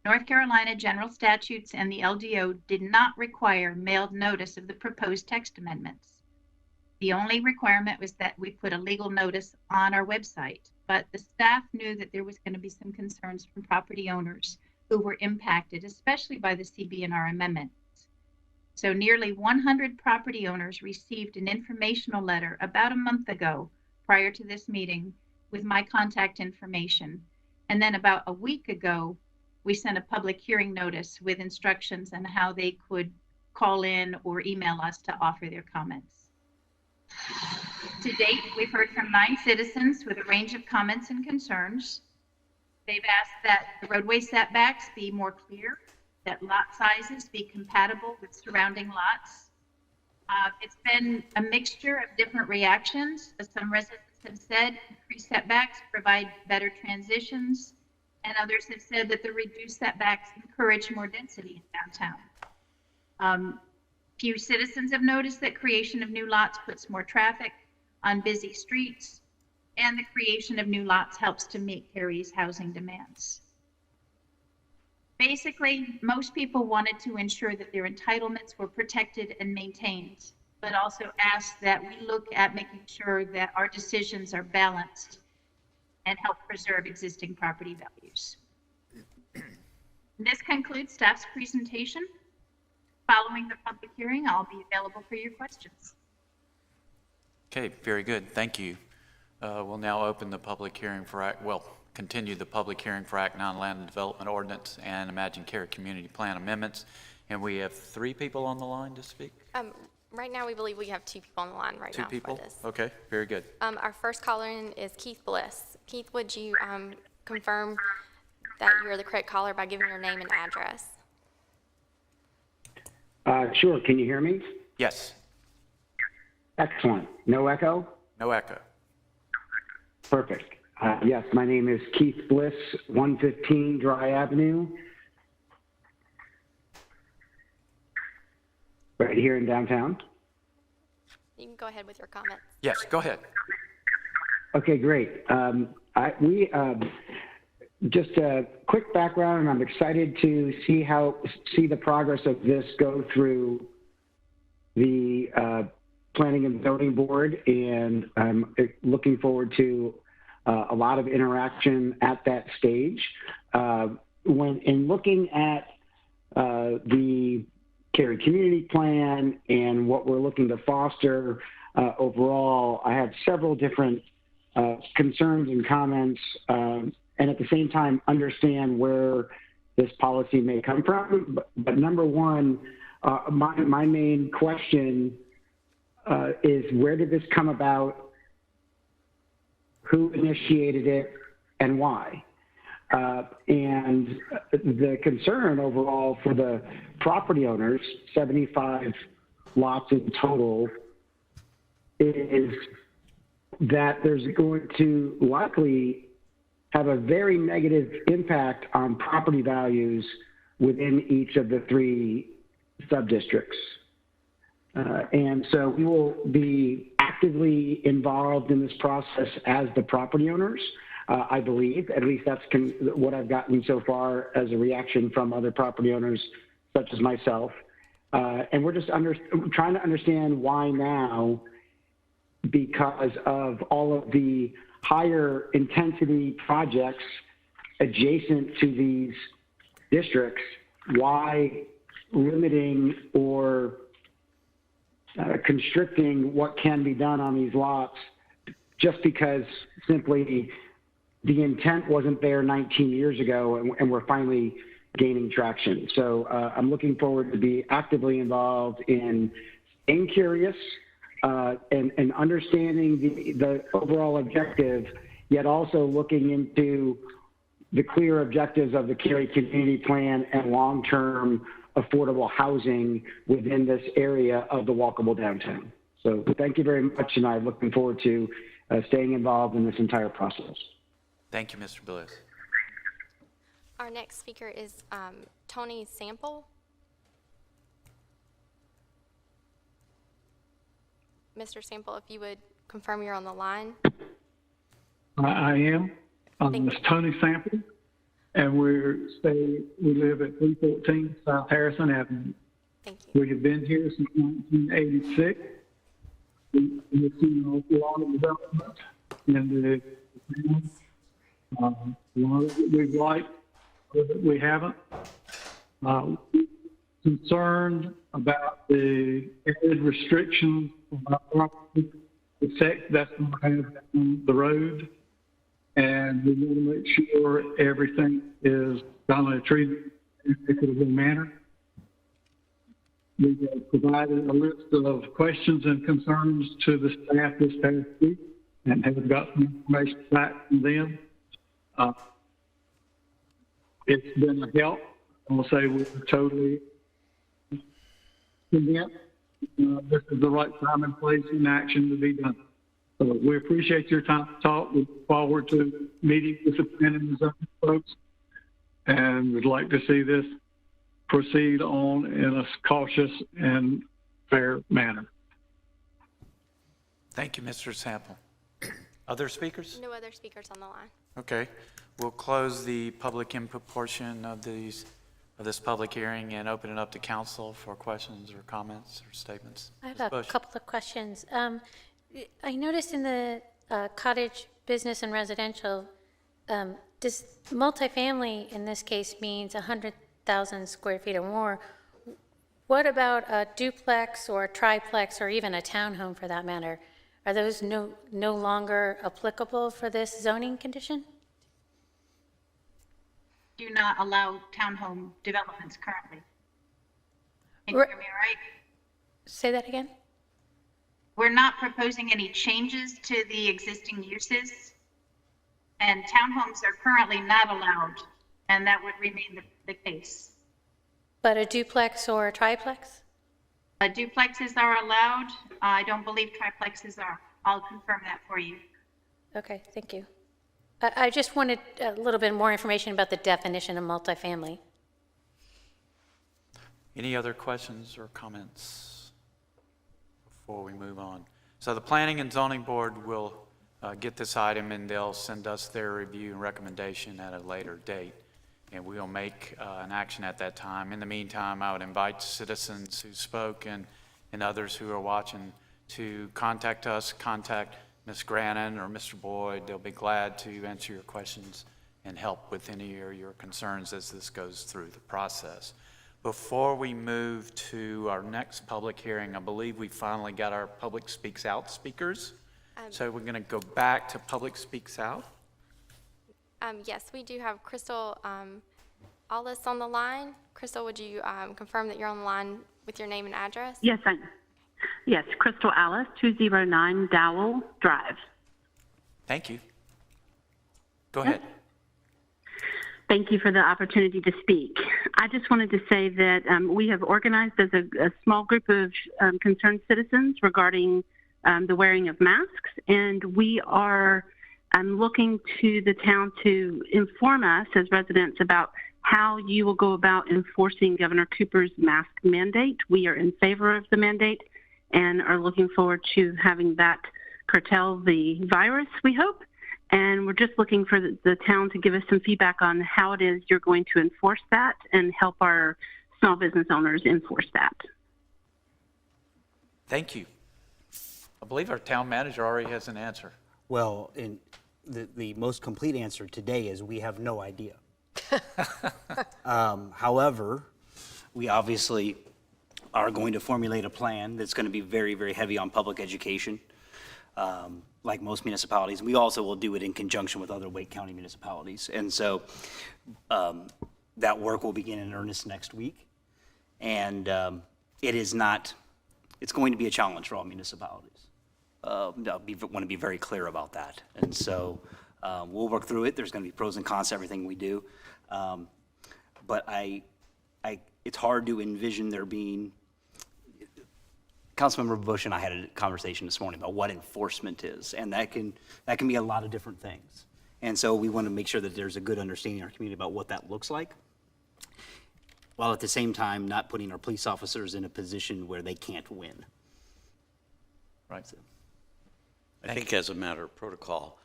North Carolina general statutes and the LDO did not require mailed notice of the proposed text amendments. The only requirement was that we put a legal notice on our website, but the staff knew that there was going to be some concerns from property owners who were impacted, especially by the CB&R amendments. So nearly 100 property owners received an informational letter about a month ago prior to this meeting with my contact information. And then about a week ago, we sent a public hearing notice with instructions on how they could call in or email us to offer their comments. To date, we've heard from 9 citizens with a range of comments and concerns. They've asked that the roadway setbacks be more clear, that lot sizes be compatible with surrounding lots. It's been a mixture of different reactions. As some residents have said, increased setbacks provide better transitions, and others have said that the reduced setbacks encourage more density in downtown. Few citizens have noticed that creation of new lots puts more traffic on busy streets, and the creation of new lots helps to meet Cary's housing demands. Basically, most people wanted to ensure that their entitlements were protected and maintained, but also asked that we look at making sure that our decisions are balanced and help preserve existing property values. This concludes staff's presentation. Following the public hearing, I'll be available for your questions. Okay, very good. Thank you. We'll now open the public hearing for continue the public hearing for Act 9 Land Development Ordinance and Imagine Cary Community Plan Amendments. And we have 3 people on the line to speak? Right now, we believe we have 2 people on the line right now. 2 people? For this. Okay, very good. Our first caller in is Keith Bliss. Keith, would you confirm that you're the correct caller by giving your name and address? Sure. Can you hear me? Yes. Excellent. No echo? No echo. Perfect. Yes, my name is Keith Bliss, 115 Dry Avenue, right here in downtown. You can go ahead with your comments. Yes, go ahead. Okay, great. Just a quick background, and I'm excited to see the progress of this go through the Planning and Zoning Board, and I'm looking forward to a lot of interaction at that stage. In looking at the Cary Community Plan and what we're looking to foster overall, I had several different concerns and comments, and at the same time understand where this policy may come from. But number one, my main question is, where did this come about? Who initiated it and why? And the concern overall for the property owners, 75 lots in total, is that there's going to likely have a very negative impact on property values within each of the 3 sub-districts. And so we will be actively involved in this process as the property owners, I believe. At least that's what I've gotten so far as a reaction from other property owners, such as myself. And we're just trying to understand why now, because of all of the higher intensity projects adjacent to these districts, why limiting or constricting what can be done on these lots just because simply the intent wasn't there 19 years ago, and we're finally gaining traction. So I'm looking forward to be actively involved in staying curious and understanding the overall objective, yet also looking into the clear objectives of the Cary Community Plan and long-term affordable housing within this area of the walkable downtown. So thank you very much, and I'm looking forward to staying involved in this entire process. Thank you, Mr. Bliss. Our next speaker is Tony Sample. Mr. Sample, if you would confirm you're on the line. I am. It's Tony Sample, and we live at 314 South Harrison Avenue. Thank you. We have been here since 1986. We've seen an awful lot of development in the town. A lot of it we've liked, but we haven't. Concerned about the added restrictions on our property, the effect that's going to have on the road, and we want to make sure everything is done in a treated in an equitable manner. We have provided a list of questions and concerns to the staff this past week and have got some information back from them. It's been a help. I will say we're totally convinced this is the right time and place and action to be done. So we appreciate your time to talk. We look forward to meeting with the planning and zoning folks, and we'd like to see this proceed on in a cautious and fair manner. Thank you, Mr. Sample. Other speakers? No other speakers on the line. Okay. We'll close the public input portion of this public hearing and open it up to council for questions or comments or statements. I have a couple of questions. I noticed in the cottage, business, and residential, this multifamily in this case means 100,000 square feet or more. What about a duplex or a triplex or even a townhome for that matter? Are those no longer applicable for this zoning condition? Do not allow townhome developments currently. Can you hear me all right? Say that again? We're not proposing any changes to the existing uses, and townhomes are currently not allowed, and that would remain the case. But a duplex or a triplex? Duplexes are allowed. I don't believe triplexes are. I'll confirm that for you. Okay, thank you. I just wanted a little bit more information about the definition of multifamily. Any other questions or comments before we move on? So the Planning and Zoning Board will get this item and they'll send us their review and recommendation at a later date, and we'll make an action at that time. In the meantime, I would invite citizens who spoke and others who are watching to contact us, contact Ms. Grannon or Mr. Boyd. They'll be glad to answer your questions and help with any of your concerns as this goes through the process. Before we move to our next public hearing, I believe we finally got our Public Speaks Out speakers. So we're going to go back to Public Speaks Out. Yes, we do have Crystal Allis on the line. Crystal, would you confirm that you're on the line with your name and address? Yes, yes, Crystal Allis, 209 Dowell Drive. Thank you. Go ahead. Thank you for the opportunity to speak. I just wanted to say that we have organized as a small group of concerned citizens regarding the wearing of masks, and we are looking to the town to inform us as residents about how you will go about enforcing Governor Cooper's mask mandate. We are in favor of the mandate and are looking forward to having that curtail the virus, we hope. And we're just looking for the town to give us some feedback on how it is you're going to enforce that and help our small business owners enforce that. Thank you. I believe our town manager already has an answer. Well, the most complete answer today is we have no idea. However, we obviously are going to formulate a plan that's going to be very, very heavy on public education, like most municipalities. We also will do it in conjunction with other Wake County municipalities. And so That work will begin in earnest next week. And it's going to be a challenge for all municipalities. Want to be very clear about that. And so we'll work through it. There's going to be pros and cons to everything we do. But it's hard to envision there being, Councilmember Bush and I had a conversation this morning about what enforcement is, and that can be a lot of different things. And so we want to make sure that there's a good understanding in our community about what that looks like, while at the same time not putting our police officers in a position where they can't win. Right. So, I think as a matter of protocol,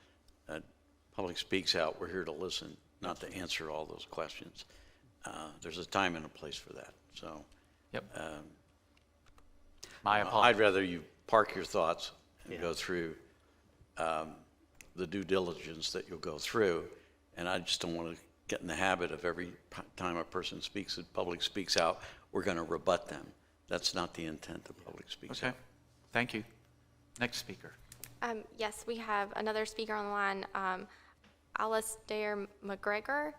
public speaks out, we're here to listen, not to answer all those questions. There's a time and a place for that, so. Yep. My apologies. I'd rather you park your thoughts and go through the due diligence that you'll go through, and I just don't want to get in the habit of every time a person speaks, the public speaks out, we're going to rebut them. That's not the intent of public speaks out. Okay, thank you. Next speaker. Yes, we have another speaker on the line, Alistair McGregor.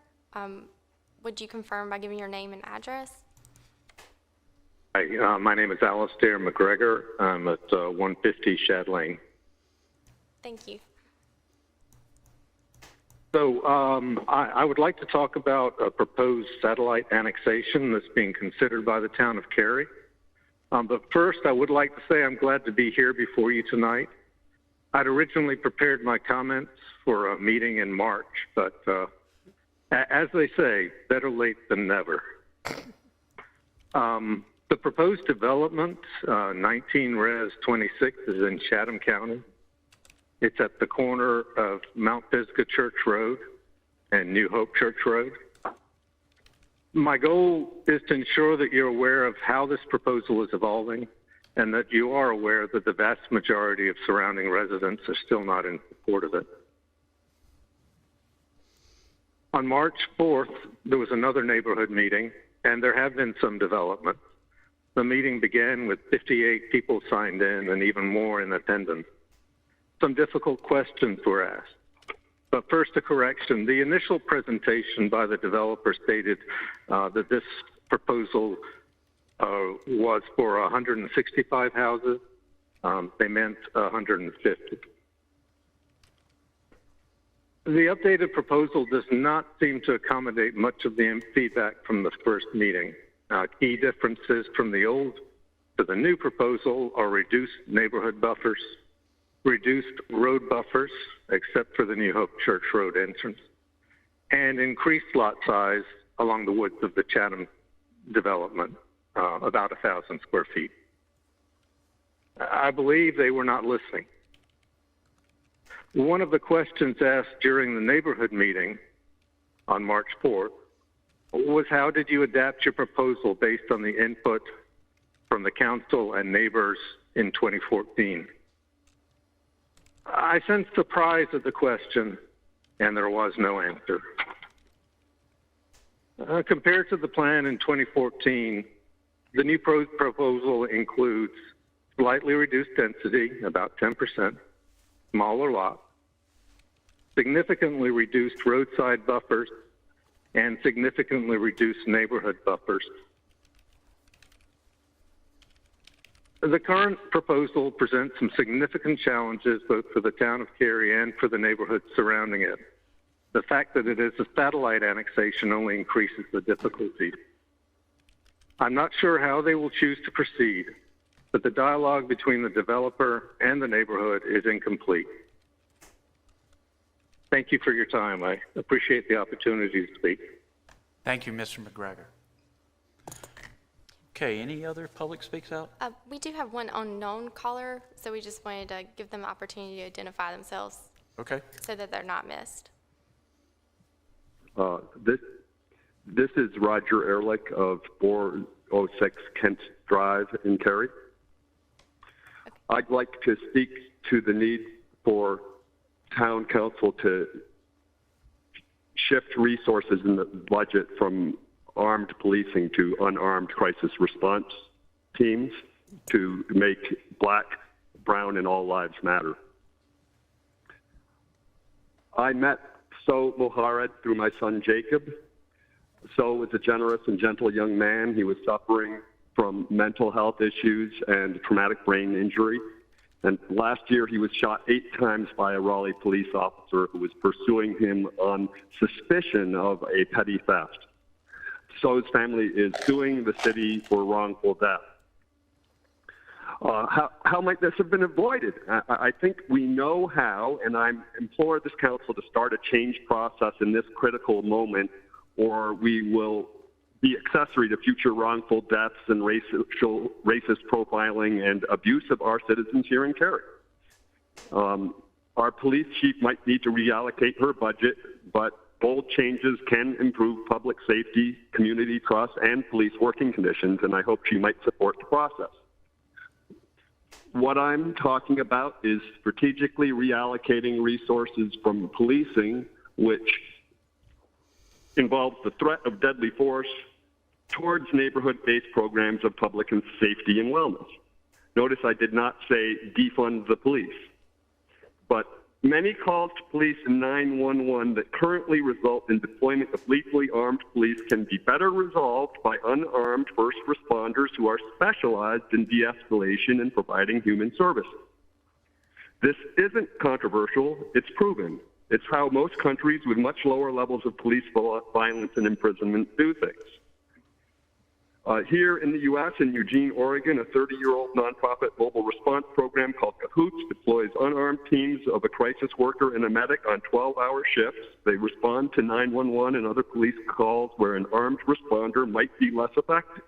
Would you confirm by giving your name and address? Hi, my name is Alistair McGregor. I'm at 150 Shad Lane. Thank you. So I would like to talk about a proposed satellite annexation that's being considered by the town of Cary. But first, I would like to say I'm glad to be here before you tonight. I'd originally prepared my comments for a meeting in March, but as they say, better late than never. The proposed development, 19 Res 26, is in Chatham County. It's at the corner of Mount Pisgah Church Road and New Hope Church Road. My goal is to ensure that you're aware of how this proposal is evolving and that you are aware that the vast majority of surrounding residents are still not in support of it. On March 4th, there was another neighborhood meeting, and there have been some developments. The meeting began with 58 people signed in and even more in attendance. Some difficult questions were asked. But first, a correction. The initial presentation by the developer stated that this proposal was for 165 houses. They meant 150. The updated proposal does not seem to accommodate much of the feedback from the first meeting. Key differences from the old to the new proposal are reduced neighborhood buffers, reduced road buffers, except for the New Hope Church Road entrance, and increased lot size along the width of the Chatham development, about 1,000 square feet. I believe they were not listening. One of the questions asked during the neighborhood meeting on March 4th was, how did you adapt your proposal based on the input from the council and neighbors in 2014? I sensed surprise at the question, and there was no answer. Compared to the plan in 2014, the new proposal includes slightly reduced density, about 10%, smaller lots, significantly reduced roadside buffers, and significantly reduced neighborhood buffers. The current proposal presents some significant challenges both for the town of Cary and for the neighborhoods surrounding it. The fact that it is a satellite annexation only increases the difficulty. I'm not sure how they will choose to proceed, but the dialogue between the developer and the neighborhood is incomplete. Thank you for your time. I appreciate the opportunity to speak. Thank you, Mr. McGregor. Okay, any other public speaks out? We do have one unknown caller, so we just wanted to give them the opportunity to identify themselves. Okay. So that they're not missed. This is Roger Ehrlich of 406 Kent Drive in Cary. Okay. I'd like to speak to the need for town council to shift resources in the budget from armed policing to unarmed crisis response teams to make Black, brown, and all lives matter. I met So Moharad through my son Jacob. So was a generous and gentle young man. He was suffering from mental health issues and traumatic brain injury. And last year, he was shot 8 times by a Raleigh police officer who was pursuing him on suspicion of a petty theft. So's family is suing the city for wrongful death. How might this have been avoided? I think we know how, and I implore this council to start a change process in this critical moment, or we will be accessory to future wrongful deaths and racist profiling and abuse of our citizens here in Cary. Our police chief might need to reallocate her budget, but bold changes can improve public safety, community trust, and police working conditions, and I hope she might support the process. What I'm talking about is strategically reallocating resources from policing, which involves the threat of deadly force, towards neighborhood-based programs of public and safety and wellness. Notice I did not say defund the police, but many calls to police in 911 that currently result in deployment of lethally armed police can be better resolved by unarmed first responders who are specialized in de-escalation and providing human services. This isn't controversial, it's proven. It's how most countries with much lower levels of police violence and imprisonment do things. Here in the U.S., in Eugene, Oregon, a 30-year-old nonprofit mobile response program called Cahoots deploys unarmed teams of a crisis worker and a medic on 12-hour shifts. They respond to 911 and other police calls where an armed responder might be less effective.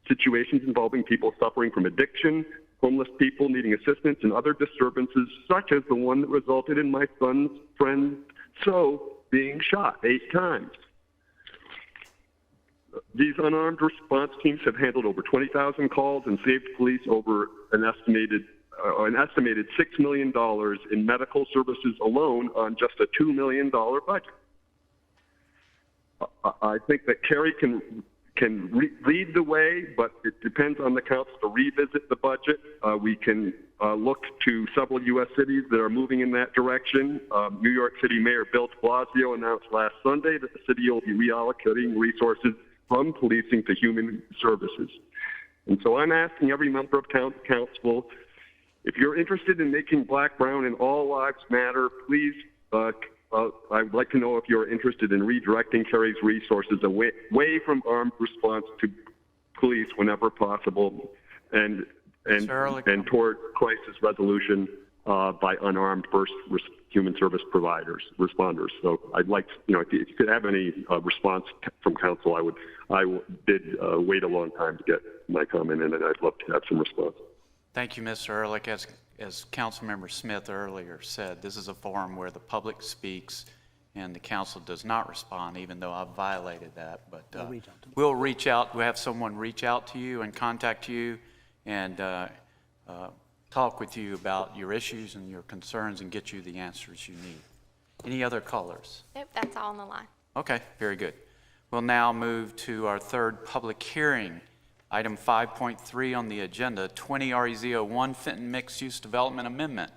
Situations involving people suffering from addiction, homeless people needing assistance, and other disturbances, such as the one that resulted in my son's friend So being shot 8 times. These unarmed response teams have handled over 20,000 calls and saved police over an estimated $6 million in medical services alone on just a $2 million budget. I think that Cary can lead the way, but it depends on the council to revisit the budget. We can look to several U.S. cities that are moving in that direction. New York City Mayor Bill de Blasio announced last Sunday that the city will be reallocating resources from policing to human services. And so I'm asking every member of council, if you're interested in making Black, Brown, and all lives matter, please, I would like to know if you're interested in redirecting Cary's resources away from armed response to police whenever possible, and toward crisis resolution by unarmed first human service responders. So I'd like to, if you could have any response from council, I did wait a long time to get my comment in, and I'd love to have some response. Thank you, Mr. Ehrlich. As Councilmember Smith earlier said, this is a forum where the public speaks and the council does not respond, even though I've violated that. But we'll reach out. We'll have someone reach out to you and contact you and talk with you about your issues and your concerns and get you the answers you need. Any other callers? Nope, that's all on the line. Okay, very good. We'll now move to our third public hearing. Item 5.3 on the agenda, 20 REZ01 Fenton Mixed Use Development Amendment.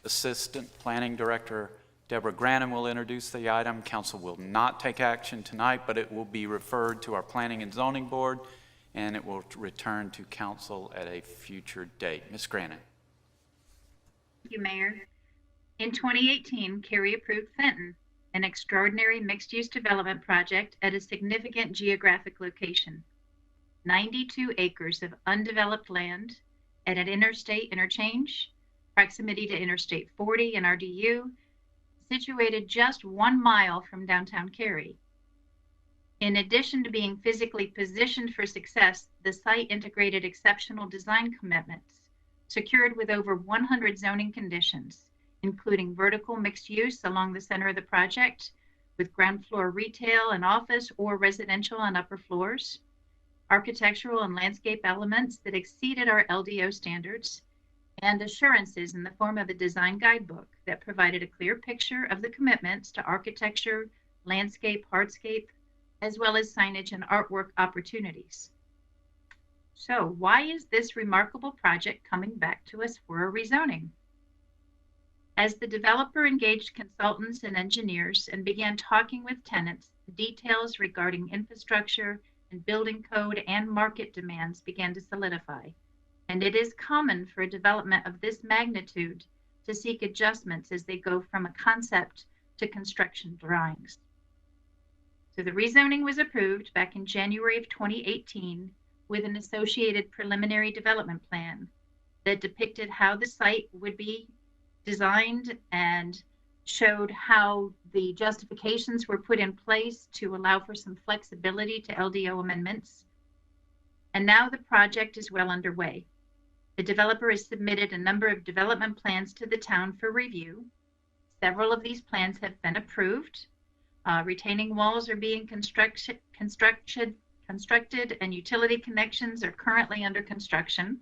Assistant Planning Director Deborah Grannon will introduce the item. Council will not take action tonight, but it will be referred to our Planning and Zoning Board, and it will return to council at a future date. Ms. Grannon. Thank you, Mayor. In 2018, Cary approved Fenton, an extraordinary mixed-use development project at a significant geographic location. 92 acres of undeveloped land at an interstate interchange, proximity to Interstate 40 and RDU, situated just 1 mile from downtown Cary. In addition to being physically positioned for success, the site integrated exceptional design commitments, secured with over 100 zoning conditions, including vertical mixed use along the center of the project, with ground floor retail and office or residential on upper floors, architectural and landscape elements that exceeded our LDO standards, and assurances in the form of a design guidebook that provided a clear picture of the commitments to architecture, landscape, hardscape, as well as signage and artwork opportunities. So why is this remarkable project coming back to us for a rezoning? As the developer engaged consultants and engineers and began talking with tenants, the details regarding infrastructure and building code and market demands began to solidify, and it is common for a development of this magnitude to seek adjustments as they go from a concept to construction drawings. So the rezoning was approved back in January of 2018 with an associated preliminary development plan that depicted how the site would be designed and showed how the justifications were put in place to allow for some flexibility to LDO amendments. And now the project is well underway. The developer has submitted a number of development plans to the town for review. Several of these plans have been approved. Retaining walls are being constructed, and utility connections are currently under construction.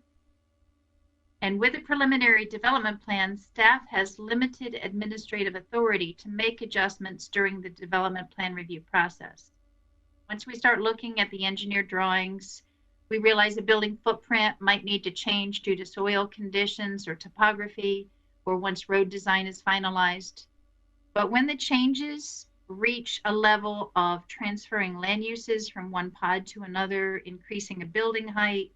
And with the preliminary development plan, staff has limited administrative authority to make adjustments during the development plan review process. Once we start looking at the engineered drawings, we realize the building footprint might need to change due to soil conditions or topography, or once road design is finalized. But when the changes reach a level of transferring land uses from one pod to another, increasing a building height,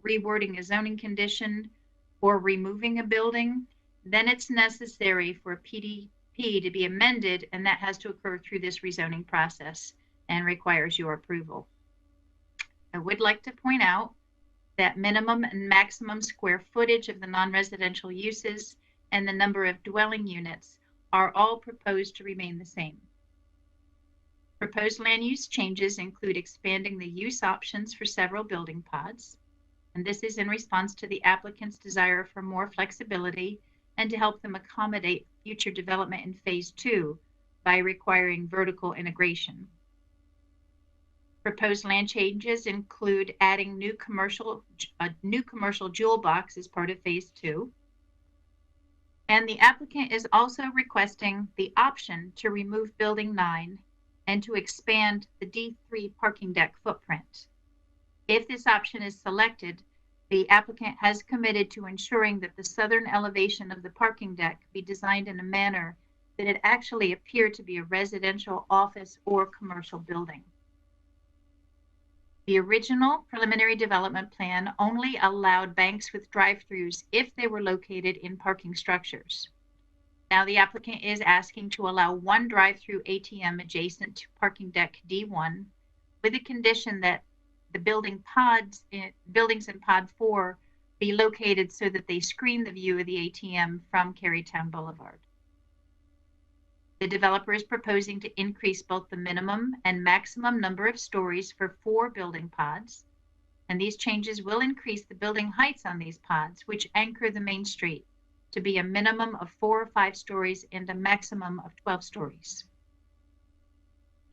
rewording a zoning condition, or removing a building, then it's necessary for a PDP to be amended, and that has to occur through this rezoning process and requires your approval. I would like to point out that minimum and maximum square footage of the non-residential uses and the number of dwelling units are all proposed to remain the same. Proposed land use changes include expanding the use options for several building pods, and this is in response to the applicant's desire for more flexibility and to help them accommodate future development in phase 2 by requiring vertical integration. Proposed land changes include adding a new commercial jewel box as part of phase 2. And the applicant is also requesting the option to remove building 9 and to expand the D3 parking deck footprint. If this option is selected, the applicant has committed to ensuring that the southern elevation of the parking deck be designed in a manner that it actually appear to be a residential, office, or commercial building. The original preliminary development plan only allowed banks with drive-throughs if they were located in parking structures. Now the applicant is asking to allow one drive-through ATM adjacent to parking deck D1 with a condition that the buildings in pod 4 be located so that they screen the view of the ATM from Carytown Boulevard. The developer is proposing to increase both the minimum and maximum number of stories for 4 building pods, and these changes will increase the building heights on these pods, which anchor the main street, to be a minimum of 4 or 5 stories and a maximum of 12 stories.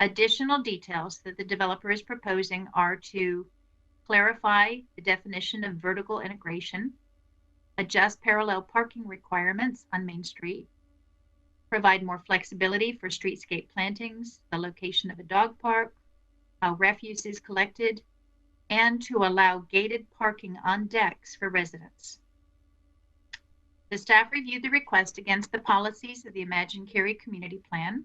Additional details that the developer is proposing are to clarify the definition of vertical integration, adjust parallel parking requirements on Main Street, provide more flexibility for streetscape plantings, the location of a dog park, how refuse is collected, and to allow gated parking on decks for residents. The staff reviewed the request against the policies of the Imagine Cary Community Plan,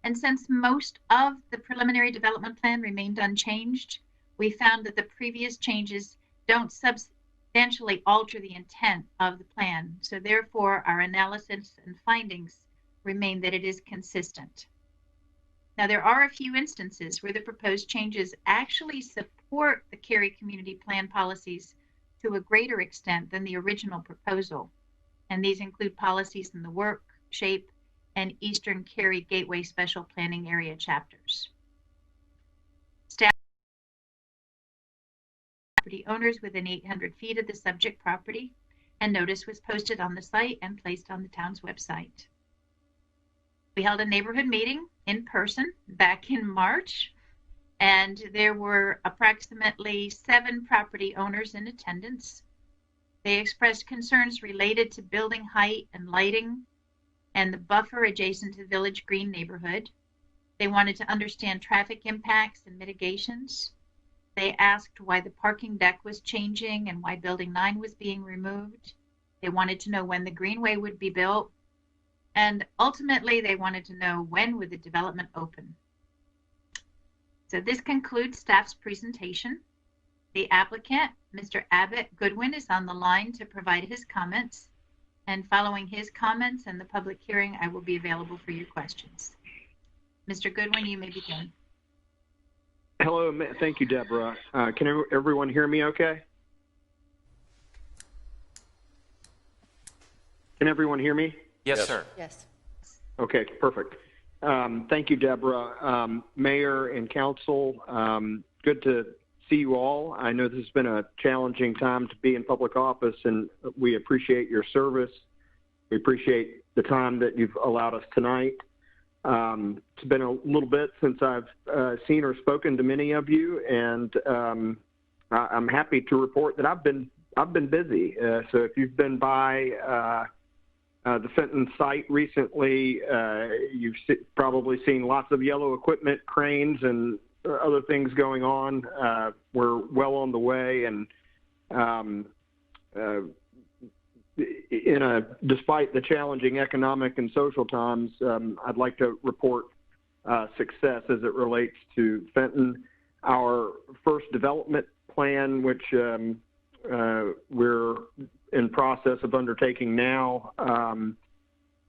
and since most of the preliminary development plan remained unchanged, we found that the previous changes don't substantially alter the intent of the plan. So therefore, our analysis and findings remain that it is consistent. Now, there are a few instances where the proposed changes actually support the Cary Community Plan policies to a greater extent than the original proposal. And these include policies in the work, shape, and Eastern Cary Gateway Special Planning Area chapters. Staff property owners within 800 feet of the subject property, and notice was posted on the site and placed on the town's website. We held a neighborhood meeting in person back in March, and there were approximately 7 property owners in attendance. They expressed concerns related to building height and lighting and the buffer adjacent to the Village Green neighborhood. They wanted to understand traffic impacts and mitigations. They asked why the parking deck was changing and why Building 9 was being removed. They wanted to know when the greenway would be built. And ultimately, they wanted to know when would the development open. So this concludes staff's presentation. The applicant, Mr. Abbott Goodwin, is on the line to provide his comments. And following his comments and the public hearing, I will be available for your questions. Mr. Goodwin, you may begin. Hello, thank you, Deborah. Can everyone hear me okay? Can everyone hear me? Yes, sir. Yes. Okay, perfect. Thank you, Deborah. Mayor and council, good to see you all. I know this has been a challenging time to be in public office, and we appreciate your service. We appreciate the time that you've allowed us tonight. It's been a little bit since I've seen or spoken to many of you, and I'm happy to report that I've been busy. So if you've been by the Fenton site recently, you've probably seen lots of yellow equipment, cranes, and other things going on. We're well on the way, and despite the challenging economic and social times, I'd like to report success as it relates to Fenton. Our first development plan, which we're in process of undertaking now,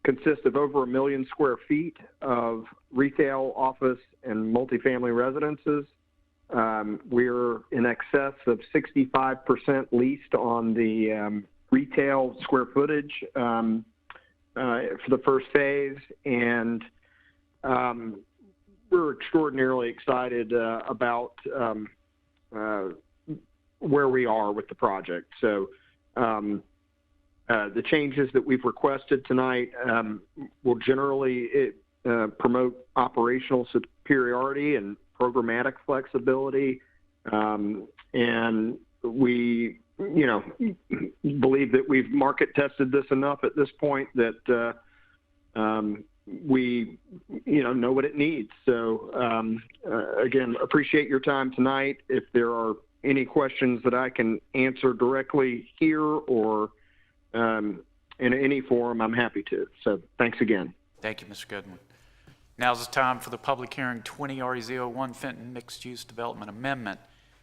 consists of over 1 million square feet of retail, office, and multifamily residences. We're in excess of 65% leased on the retail square footage for the first phase, and we're extraordinarily excited about where we are with the project. So the changes that we've requested tonight will generally promote operational superiority and programmatic flexibility, and we believe that we've market tested this enough at this point that we know what it needs. So again, appreciate your time tonight. If there are any questions that I can answer directly here or in any forum, I'm happy to. So thanks again. Thank you, Mr. Goodwin. Now's the time for the public hearing, 20 RZ01 Fenton Mixed Use Development Amendment.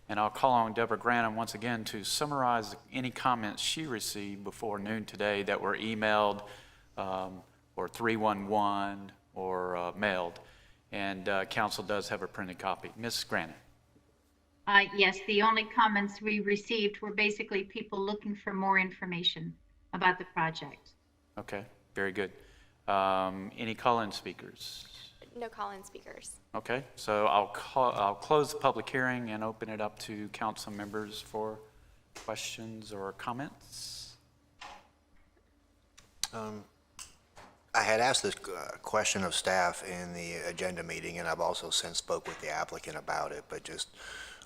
And I'll call on Deborah Granum once again to summarize any comments she received before noon today that were emailed or 311 or mailed. And council does have a printed copy. Ms. Granum. Yes, the only comments we received were basically people looking for more information about the project. Okay, very good. Any call-in speakers? No call-in speakers. Okay, so I'll close the public hearing and open it up to council members for questions or comments. I had asked this question of staff in the agenda meeting, and I've also since spoke with the applicant about it, but just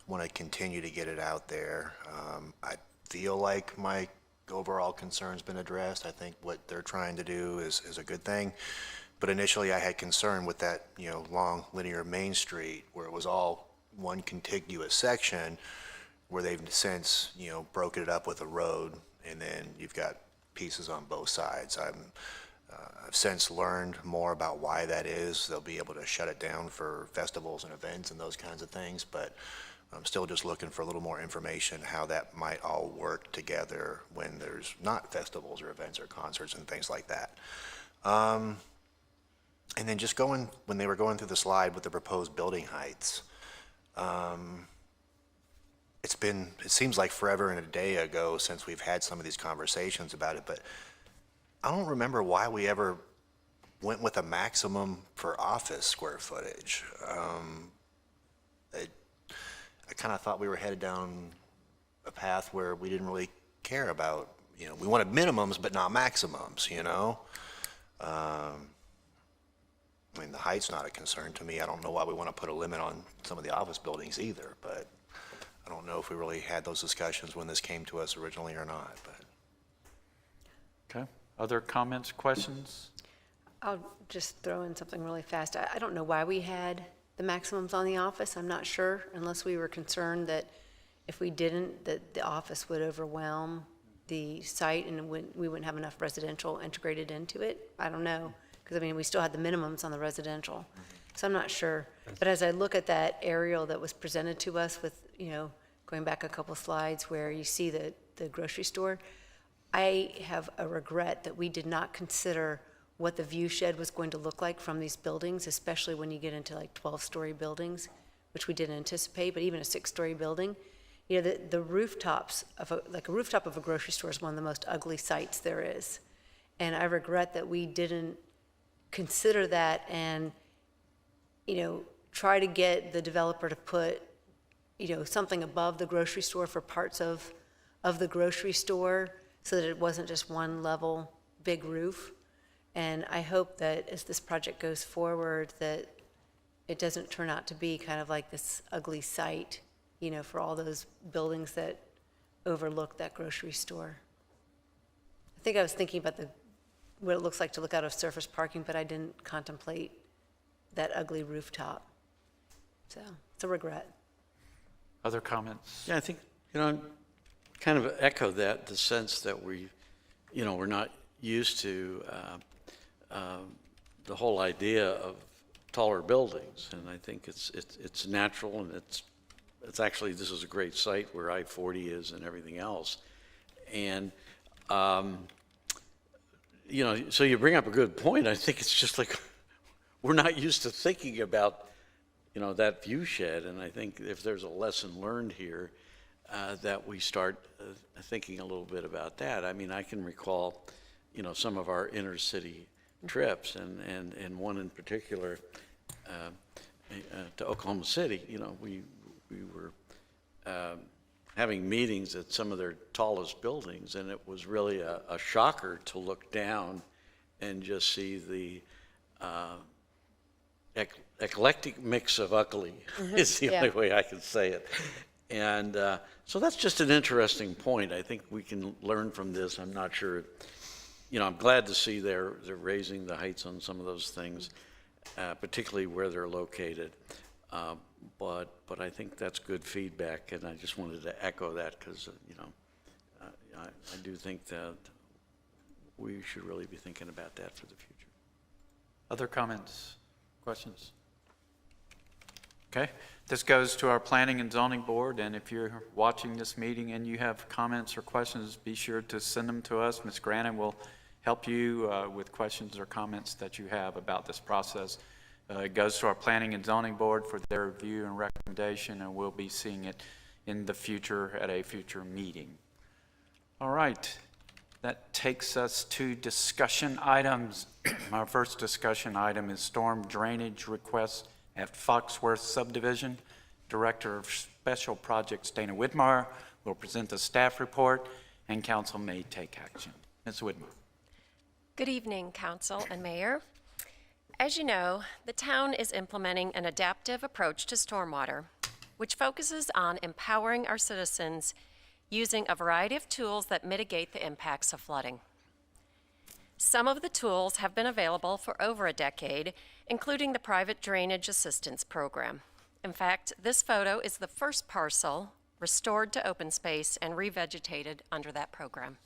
want to continue to get it out there. I feel like my overall concern's been addressed. I think what they're trying to do is a good thing. But initially I had concern with that, long linear Main Street where it was all one contiguous section where they've since, broken it up with a road, and then you've got pieces on both sides. I've since learned more about why that is. They'll be able to shut it down for festivals and events and those kinds of things, but I'm still just looking for a little more information how that might all work together when there's not festivals or events or concerts and things like that. And then just when they were going through the slide with the proposed building heights, it seems like forever and a day ago since we've had some of these conversations about it, but I don't remember why we ever went with a maximum for office square footage. I kind of thought we were headed down a path where we didn't really care about, we wanted minimums but not maximums, I mean, the height's not a concern to me. I don't know why we want to put a limit on some of the office buildings either, but I don't know if we really had those discussions when this came to us originally or not. But Okay. Other comments, questions? I'll just throw in something really fast. I don't know why we had the maximums on the office. I'm not sure, unless we were concerned that if we didn't, that the office would overwhelm the site and we wouldn't have enough residential integrated into it. I don't know, because we still had the minimums on the residential. So I'm not sure. But as I look at that aerial that was presented to us with, going back a couple slides where you see the grocery store, I have a regret that we did not consider what the view shed was going to look like from these buildings, especially when you get into like 12-story buildings, which we didn't anticipate, but even a 6-story building. The rooftops of a rooftop of a grocery store is one of the most ugly sights there is. And I regret that we didn't consider that and, try to get the developer to put, something above the grocery store for parts of the grocery store so that it wasn't just one level big roof. And I hope that as this project goes forward that it doesn't turn out to be kind of like this ugly site, for all those buildings that overlook that grocery store. I think I was thinking about what it looks like to look out of surface parking, but I didn't contemplate that ugly rooftop. So it's a regret. Other comments? Yeah, I think, kind of echo that, the sense that we're not used to the whole idea of taller buildings, and I think it's natural, and it's actually, this is a great site where I-40 is and everything else, and so you bring up a good point. I think it's just like we're not used to thinking about that view shed, and I think if there's a lesson learned here, that we start thinking a little bit about that. I mean, I can recall some of our inner city trips, and one in particular to Oklahoma City. We were having meetings at some of their tallest buildings, and it was really a shocker to look down and just see the eclectic mix of ugly is the only way I can say it. And so that's just an interesting point. I think we can learn from this. I'm not sure, I'm glad to see they're raising the heights on some of those things, particularly where they're located. But I think that's good feedback, and I just wanted to echo that because, I do think that we should really be thinking about that for the future. Other comments, questions? Okay, this goes to our Planning and Zoning Board, and if you're watching this meeting and you have comments or questions, be sure to send them to us. Ms. Grannon will help you with questions or comments that you have about this process. It goes to our Planning and Zoning Board for their review and recommendation, and we'll be seeing it in the future at a future meeting. All right, that takes us to discussion items. Our first discussion item is storm drainage request at Foxworth Subdivision. Director of Special Projects Dana Whitmire will present the staff report, and council may take action. Ms. Whitmire. Good evening, council and mayor. As you know, the town is implementing an adaptive approach to stormwater, which focuses on empowering our citizens using a variety of tools that mitigate the impacts of flooding. Some of the tools have been available for over a decade, including the Private Drainage Assistance Program. In fact, this photo is the first parcel restored to open space and revegetated under that program.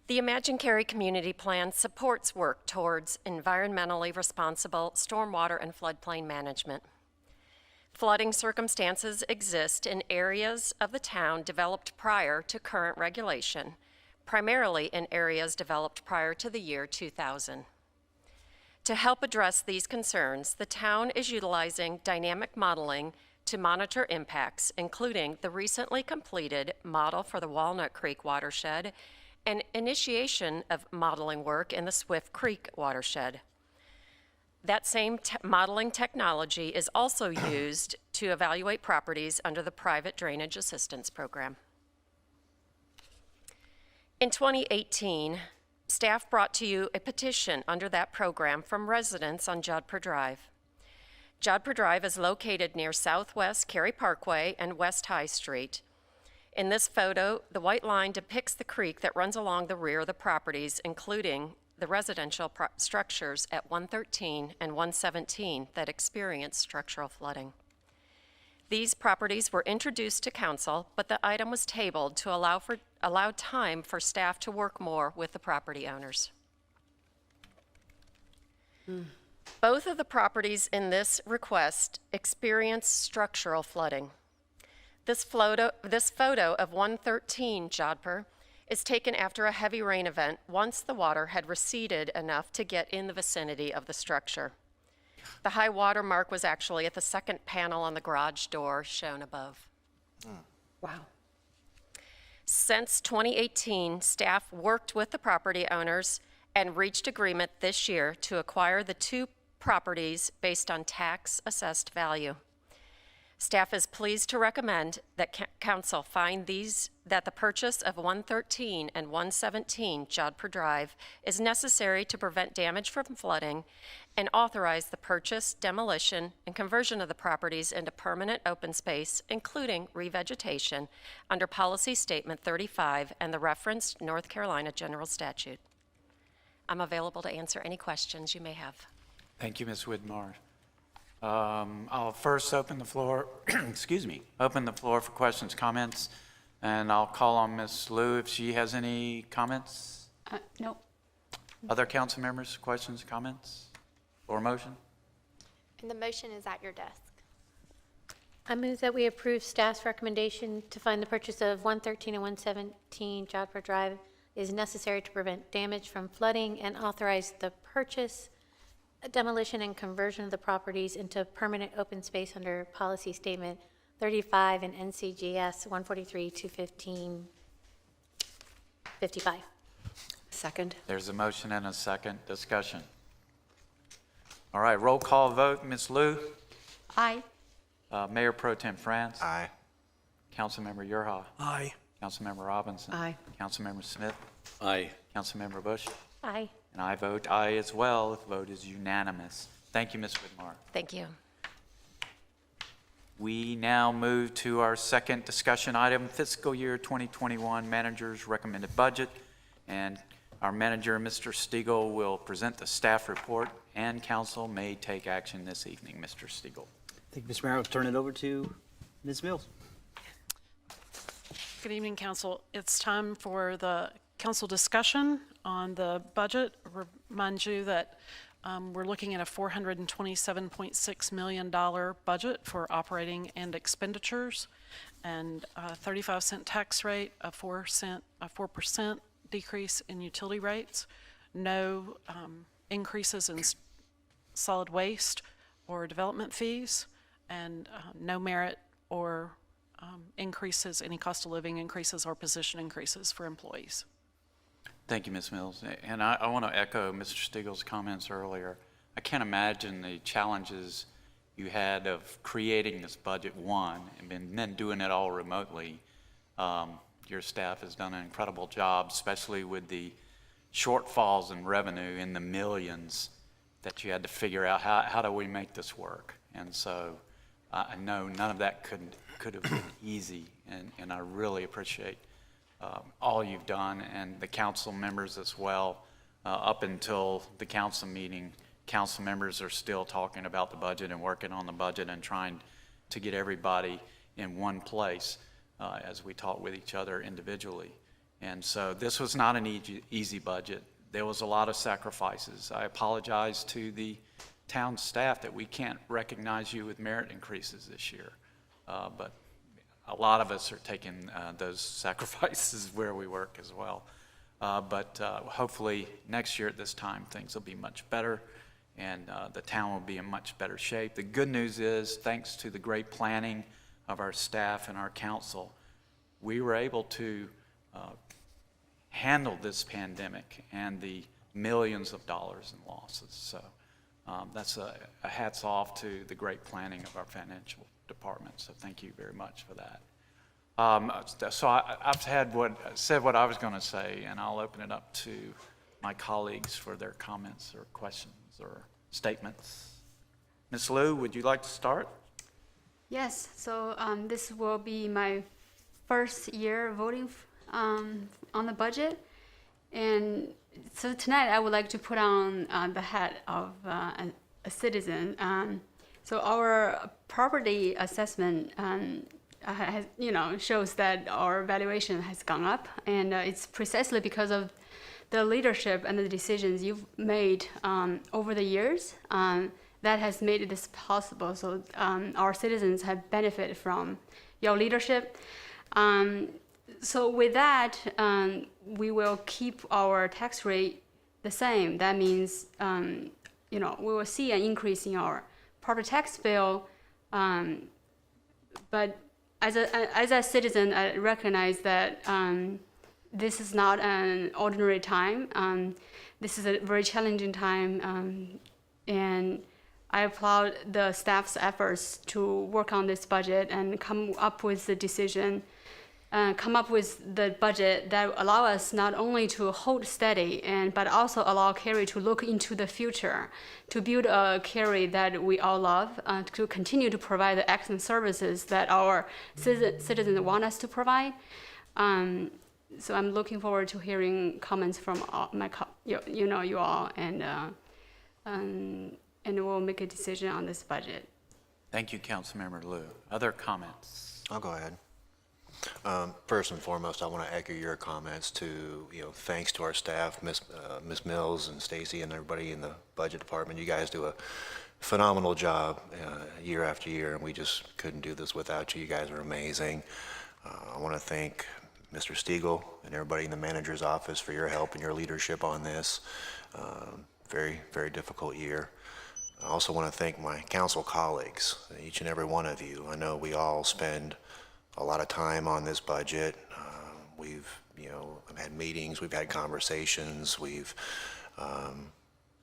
The Imagine Cary Community Plan supports work towards environmentally responsible stormwater and floodplain management. Flooding circumstances exist in areas of the town developed prior to current regulation, primarily in areas developed prior to the year 2000. To help address these concerns, the town is utilizing dynamic modeling to monitor impacts, including the recently completed model for the Walnut Creek watershed and initiation of modeling work in the Swift Creek watershed. That same modeling technology is also used to evaluate properties under the Private Drainage Assistance Program. In 2018, staff brought to you a petition under that program from residents on Jodhpur Drive. Jodhpur Drive is located near Southwest Cary Parkway and West High Street. In this photo, the white line depicts the creek that runs along the rear of the properties, including the residential structures at 113 and 117 that experience structural flooding. These properties were introduced to council, but the item was tabled to allow time for staff to work more with the property owners. Both of the properties in this request experienced structural flooding. This photo of 113 Jodhpur is taken after a heavy rain event once the water had receded enough to get in the vicinity of the structure. The high water mark was actually at the second panel on the garage door shown above. Wow. Since 2018, staff worked with the property owners and reached agreement this year to acquire the two properties based on tax assessed value. Staff is pleased to recommend that council find that the purchase of 113 and 117 Jodhpur Drive is necessary to prevent damage from flooding and authorize the purchase, demolition, and conversion of the properties into permanent open space, including revegetation, under Policy Statement 35 and the referenced North Carolina General Statute. I'm available to answer any questions you may have. Thank you, Ms. Widmar. I'll first open the floor, open the floor for questions, comments, and I'll call on Ms. Liu if she has any comments. No. Other council members, questions, comments, or motion? And the motion is at your desk. I move that we approve staff's recommendation to find the purchase of 113 and 117 Jodhpur Drive is necessary to prevent damage from flooding and authorize the purchase, demolition, and conversion of the properties into permanent open space under Policy Statement 35 and NCGS 143-215-55. Second. There's a motion and a second. Discussion. All right, roll call vote. Ms. Liu? Aye. Mayor Pro Tem France? Aye. Councilmember Yerha? Aye. Councilmember Robinson? Aye. Councilmember Smith? Aye. Councilmember Bush? Aye. And I vote aye as well. The vote is unanimous. Thank you, Ms. Widmar. Thank you. We now move to our second discussion item, fiscal year 2021 manager's recommended budget. And our manager, Mr. Stiegel, will present the staff report, and council may take action this evening. Mr. Stiegel. Thank you, Mr. Mayor. I'll turn it over to Ms. Mills. Good evening, council. It's time for the council discussion on the budget. Remind you that we're looking at a $427.6 million budget for operating and expenditures, and a 35-cent tax rate, a 4% decrease in utility rates, no increases in solid waste or development fees, and no merit or increases, any cost of living increases or position increases for employees. Thank you, Ms. Mills. And I want to echo Mr. Stiegel's comments earlier. I can't imagine the challenges you had of creating this budget, one, and then doing it all remotely. Your staff has done an incredible job, especially with the shortfalls in revenue in the millions that you had to figure out how do we make this work. And so I know none of that could have been easy, and I really appreciate all you've done, and the council members as well. Up until the council meeting, council members are still talking about the budget and working on the budget and trying to get everybody in one place as we talk with each other individually. And so this was not an easy budget. There was a lot of sacrifices. I apologize to the town staff that we can't recognize you with merit increases this year, but a lot of us are taking those sacrifices where we work as well. But hopefully next year at this time, things will be much better, and the town will be in much better shape. The good news is, thanks to the great planning of our staff and our council, we were able to handle this pandemic and the millions of dollars in losses. So that's a hats off to the great planning of our financial department. So thank you very much for that. So I've said what I was going to say, and I'll open it up to my colleagues for their comments or questions or statements. Ms. Liu, would you like to start? Yes, so this will be my first year voting on the budget. And so tonight I would like to put on the hat of a citizen. So our property assessment shows that our valuation has gone up, and it's precisely because of the leadership and the decisions you've made over the years that has made this possible. So our citizens have benefited from your leadership. So with that, we will keep our tax rate the same. That means, we will see an increase in our property tax bill. But as a citizen, I recognize that this is not an ordinary time. This is a very challenging time, and I applaud the staff's efforts to work on this budget and come up with the decision, come up with the budget that allow us not only to hold steady but also allow Cary to look into the future, to build a Cary that we all love, to continue to provide the excellent services that our citizens want us to provide. So I'm looking forward to hearing comments from all you all, and we'll make a decision on this budget. Thank you, Councilmember Liu. Other comments? I'll go ahead. First and foremost, I want to echo your comments to, thanks to our staff, Miss Mills and Stacy and everybody in the budget department. You guys do a phenomenal job year after year, and we just couldn't do this without you. You guys are amazing. I want to thank Mr. Stiegel and everybody in the manager's office for your help and your leadership on this. Very, very difficult year. I also want to thank my council colleagues, each and every one of you. I know we all spend a lot of time on this budget. We've, had meetings, we've had conversations, we've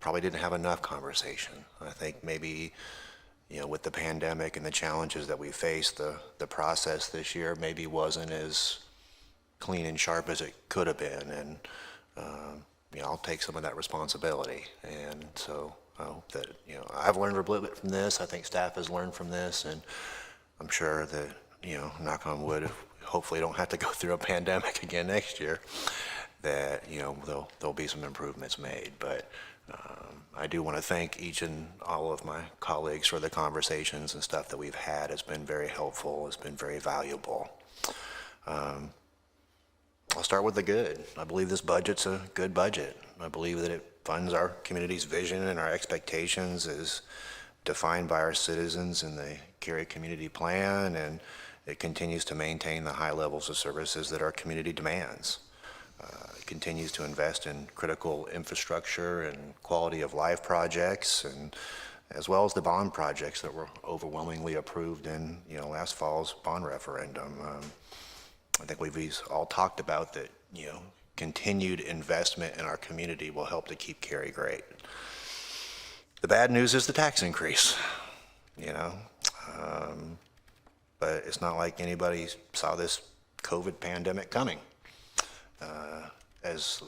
probably didn't have enough conversation. I think maybe, with the pandemic and the challenges that we faced, the process this year maybe wasn't as clean and sharp as it could have been, and I'll take some of that responsibility. And so I hope that I've learned a little bit from this. I think staff has learned from this, and I'm sure that knock on wood, hopefully don't have to go through a pandemic again next year, that there'll be some improvements made. But I do want to thank each and all of my colleagues for the conversations and stuff that we've had. It's been very helpful. It's been very valuable. I'll start with the good. I believe this budget's a good budget. I believe that it funds our community's vision and our expectations as defined by our citizens in the Cary Community Plan, and it continues to maintain the high levels of services that our community demands. It continues to invest in critical infrastructure and quality of life projects, and as well as the bond projects that were overwhelmingly approved in last fall's bond referendum. I think we've all talked about that, continued investment in our community will help to keep Cary great. The bad news is the tax increase, but it's not like anybody saw this COVID pandemic coming. As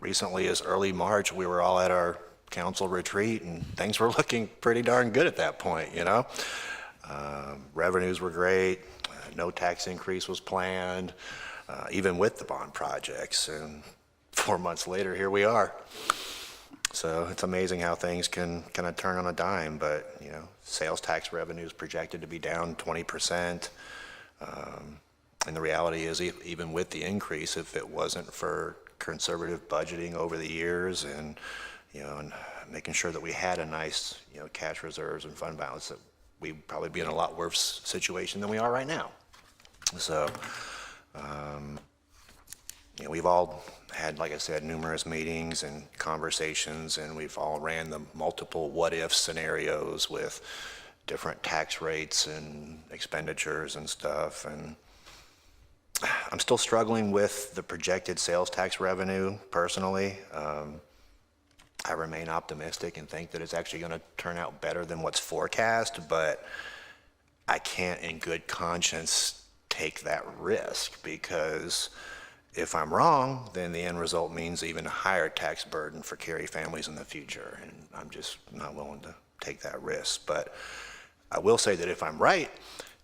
recently as early March, we were all at our council retreat and things were looking pretty darn good at that point, Revenues were great. No tax increase was planned, even with the bond projects. And 4 months later, here we are. So it's amazing how things can kind of turn on a dime. But, sales tax revenues projected to be down 20%. And the reality is, even with the increase, if it wasn't for conservative budgeting over the years and, and making sure that we had a nice, cash reserves and fund balance, that we'd probably be in a lot worse situation than we are right now. So, we've all had, like I said, numerous meetings and conversations, and we've all ran the multiple what-if scenarios with different tax rates and expenditures and stuff. And I'm still struggling with the projected sales tax revenue, personally. I remain optimistic and think that it's actually going to turn out better than what's forecast, but I can't in good conscience take that risk, because if I'm wrong, then the end result means even a higher tax burden for Cary families in the future, and I'm just not willing to take that risk. But I will say that if I'm right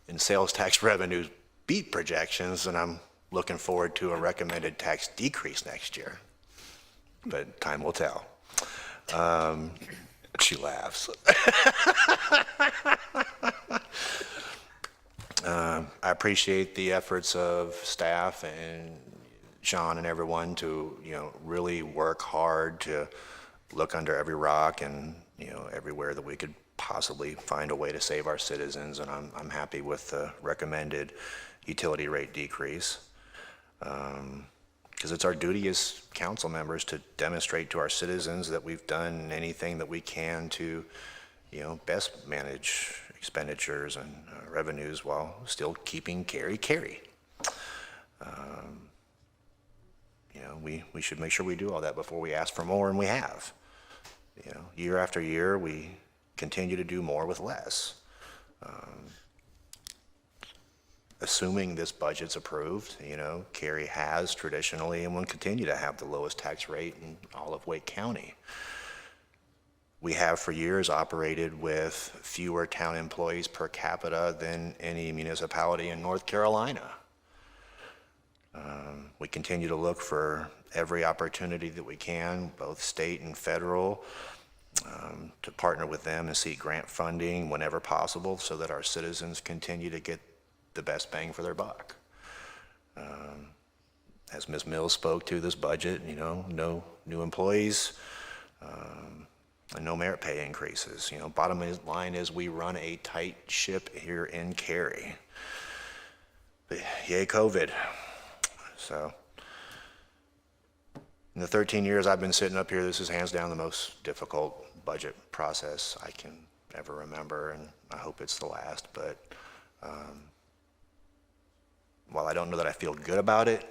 and sales tax revenues beat projections, then I'm looking forward to a recommended tax decrease next year. But time will tell. She laughs. I appreciate the efforts of staff and Sean and everyone to, really work hard to look under every rock and, everywhere that we could possibly find a way to save our citizens, and I'm happy with the recommended utility rate decrease. Because it's our duty as council members to demonstrate to our citizens that we've done anything that we can to, best manage expenditures and revenues while still keeping Cary. We should make sure we do all that before we ask for more, and we have. Year after year, we continue to do more with less. Assuming this budget's approved, Cary has traditionally and will continue to have the lowest tax rate in all of Wake County. We have for years operated with fewer town employees per capita than any municipality in North Carolina. We continue to look for every opportunity that we can, both state and federal, to partner with them and seek grant funding whenever possible so that our citizens continue to get the best bang for their buck. As Ms. Mills spoke to this budget, no new employees, and no merit pay increases. Bottom line is we run a tight ship here in Cary. But yay, COVID. So, in the 13 years I've been sitting up here, this is hands down the most difficult budget process I can ever remember, and I hope it's the last. But while I don't know that I feel good about it,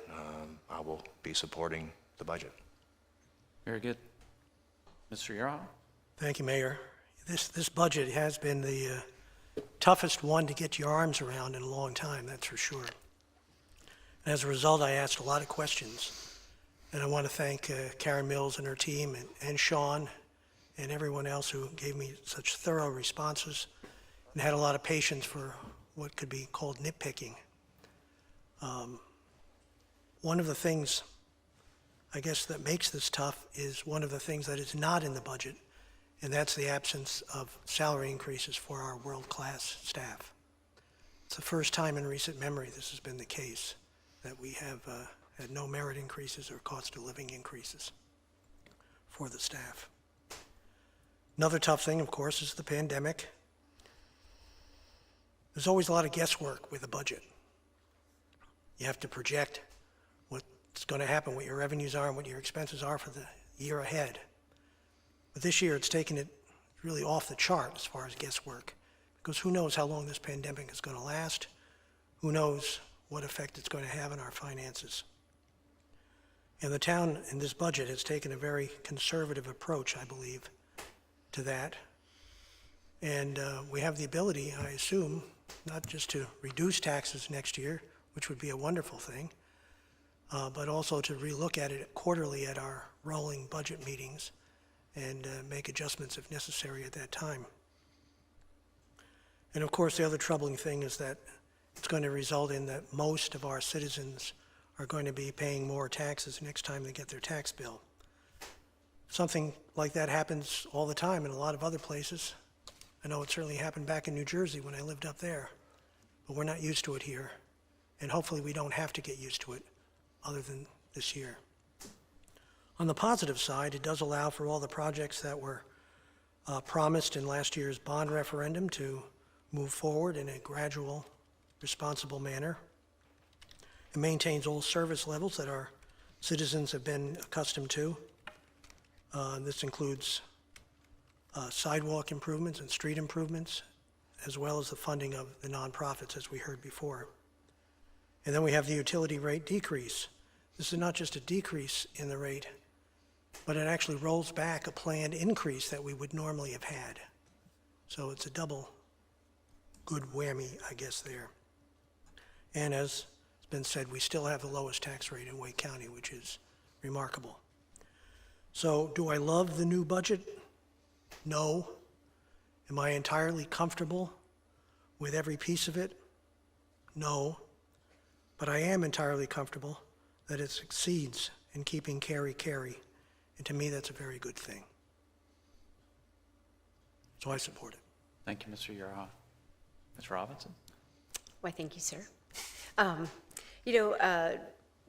I will be supporting the budget. Very good. Mr. Yaro? Thank you, Mayor. This budget has been the toughest one to get your arms around in a long time, that's for sure. As a result, I asked a lot of questions, and I want to thank Karen Mills and her team and Sean and everyone else who gave me such thorough responses and had a lot of patience for what could be called nitpicking. One of the things, I guess, that makes this tough is one of the things that is not in the budget, and that's the absence of salary increases for our world-class staff. It's the first time in recent memory this has been the case, that we have had no merit increases or cost of living increases for the staff. Another tough thing, of course, is the pandemic. There's always a lot of guesswork with a budget. You have to project what's going to happen, what your revenues are and what your expenses are for the year ahead. But this year it's taken it really off the chart as far as guesswork, because who knows how long this pandemic is going to last? Who knows what effect it's going to have on our finances? And the town in this budget has taken a very conservative approach, I believe, to that. And we have the ability, I assume, not just to reduce taxes next year, which would be a wonderful thing, but also to relook at it quarterly at our rolling budget meetings and make adjustments if necessary at that time. And of course, the other troubling thing is that it's going to result in that most of our citizens are going to be paying more taxes next time they get their tax bill. Something like that happens all the time in a lot of other places. I know it certainly happened back in New Jersey when I lived up there, but we're not used to it here. And hopefully we don't have to get used to it other than this year. On the positive side, it does allow for all the projects that were promised in last year's bond referendum to move forward in a gradual, responsible manner. It maintains all service levels that our citizens have been accustomed to. This includes sidewalk improvements and street improvements, as well as the funding of the nonprofits, as we heard before. And then we have the utility rate decrease. This is not just a decrease in the rate, but it actually rolls back a planned increase that we would normally have had. So it's a double good whammy, I guess, there. And as has been said, we still have the lowest tax rate in Wake County, which is remarkable. So do I love the new budget? No. Am I entirely comfortable with every piece of it? No. But I am entirely comfortable that it succeeds in keeping Cary. And to me, that's a very good thing. So I support it. Thank you, Mr. Yaraha. Ms. Robinson? Why, thank you, sir.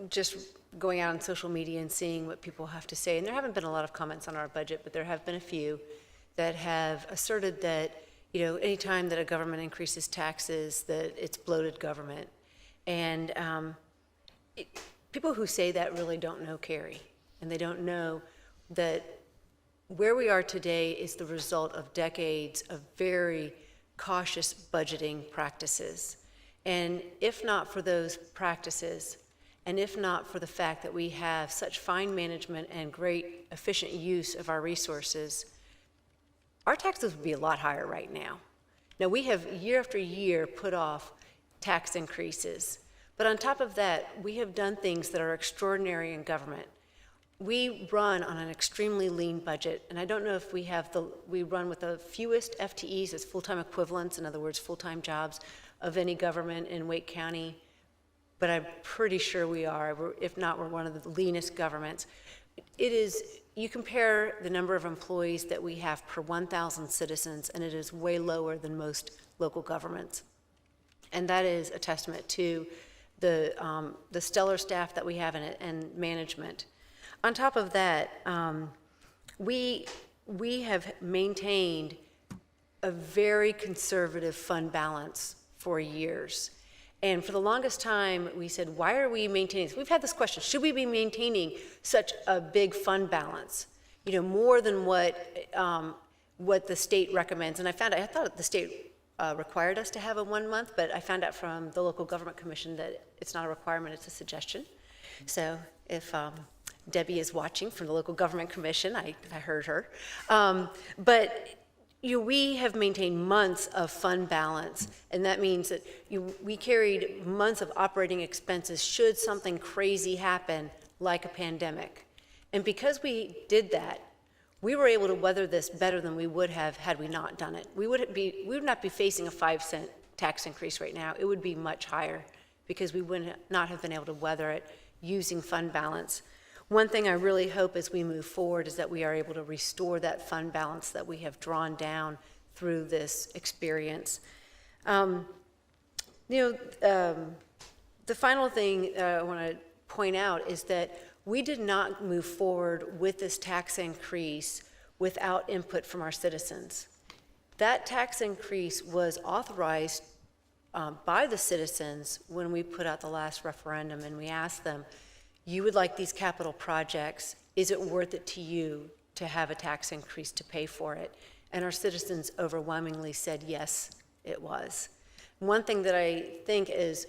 just going out on social media and seeing what people have to say, and there haven't been a lot of comments on our budget, but there have been a few that have asserted that, anytime that a government increases taxes, that it's bloated government. And people who say that really don't know Cary, and they don't know that where we are today is the result of decades of very cautious budgeting practices. And if not for those practices, and if not for the fact that we have such fine management and great efficient use of our resources, our taxes would be a lot higher right now. Now, we have year after year put off tax increases, but on top of that, we have done things that are extraordinary in government. We run on an extremely lean budget, and I don't know if we run with the fewest FTEs as full-time equivalents, in other words, full-time jobs, of any government in Wake County, but I'm pretty sure we are. If not, we're one of the leanest governments. You compare the number of employees that we have per 1,000 citizens, and it is way lower than most local governments. And that is a testament to the stellar staff that we have in it and management. On top of that, we have maintained a very conservative fund balance for years. And for the longest time, we said, why are we maintaining this? We've had this question, should we be maintaining such a big fund balance? More than what the state recommends. And I thought the state required us to have a 1 month, but I found out from the local government commission that it's not a requirement, it's a suggestion. So if Debbie is watching from the local government commission, I heard her. But we have maintained months of fund balance, and that means that we carried months of operating expenses should something crazy happen, like a pandemic. And because we did that, we were able to weather this better than we would have had we not done it. We would not be facing a 5-cent tax increase right now. It would be much higher because we would not have been able to weather it using fund balance. One thing I really hope as we move forward is that we are able to restore that fund balance that we have drawn down through this experience. The final thing I want to point out is that we did not move forward with this tax increase without input from our citizens. That tax increase was authorized by the citizens when we put out the last referendum, and we asked them, you would like these capital projects, is it worth it to you to have a tax increase to pay for it? And our citizens overwhelmingly said yes, it was. One thing that I think is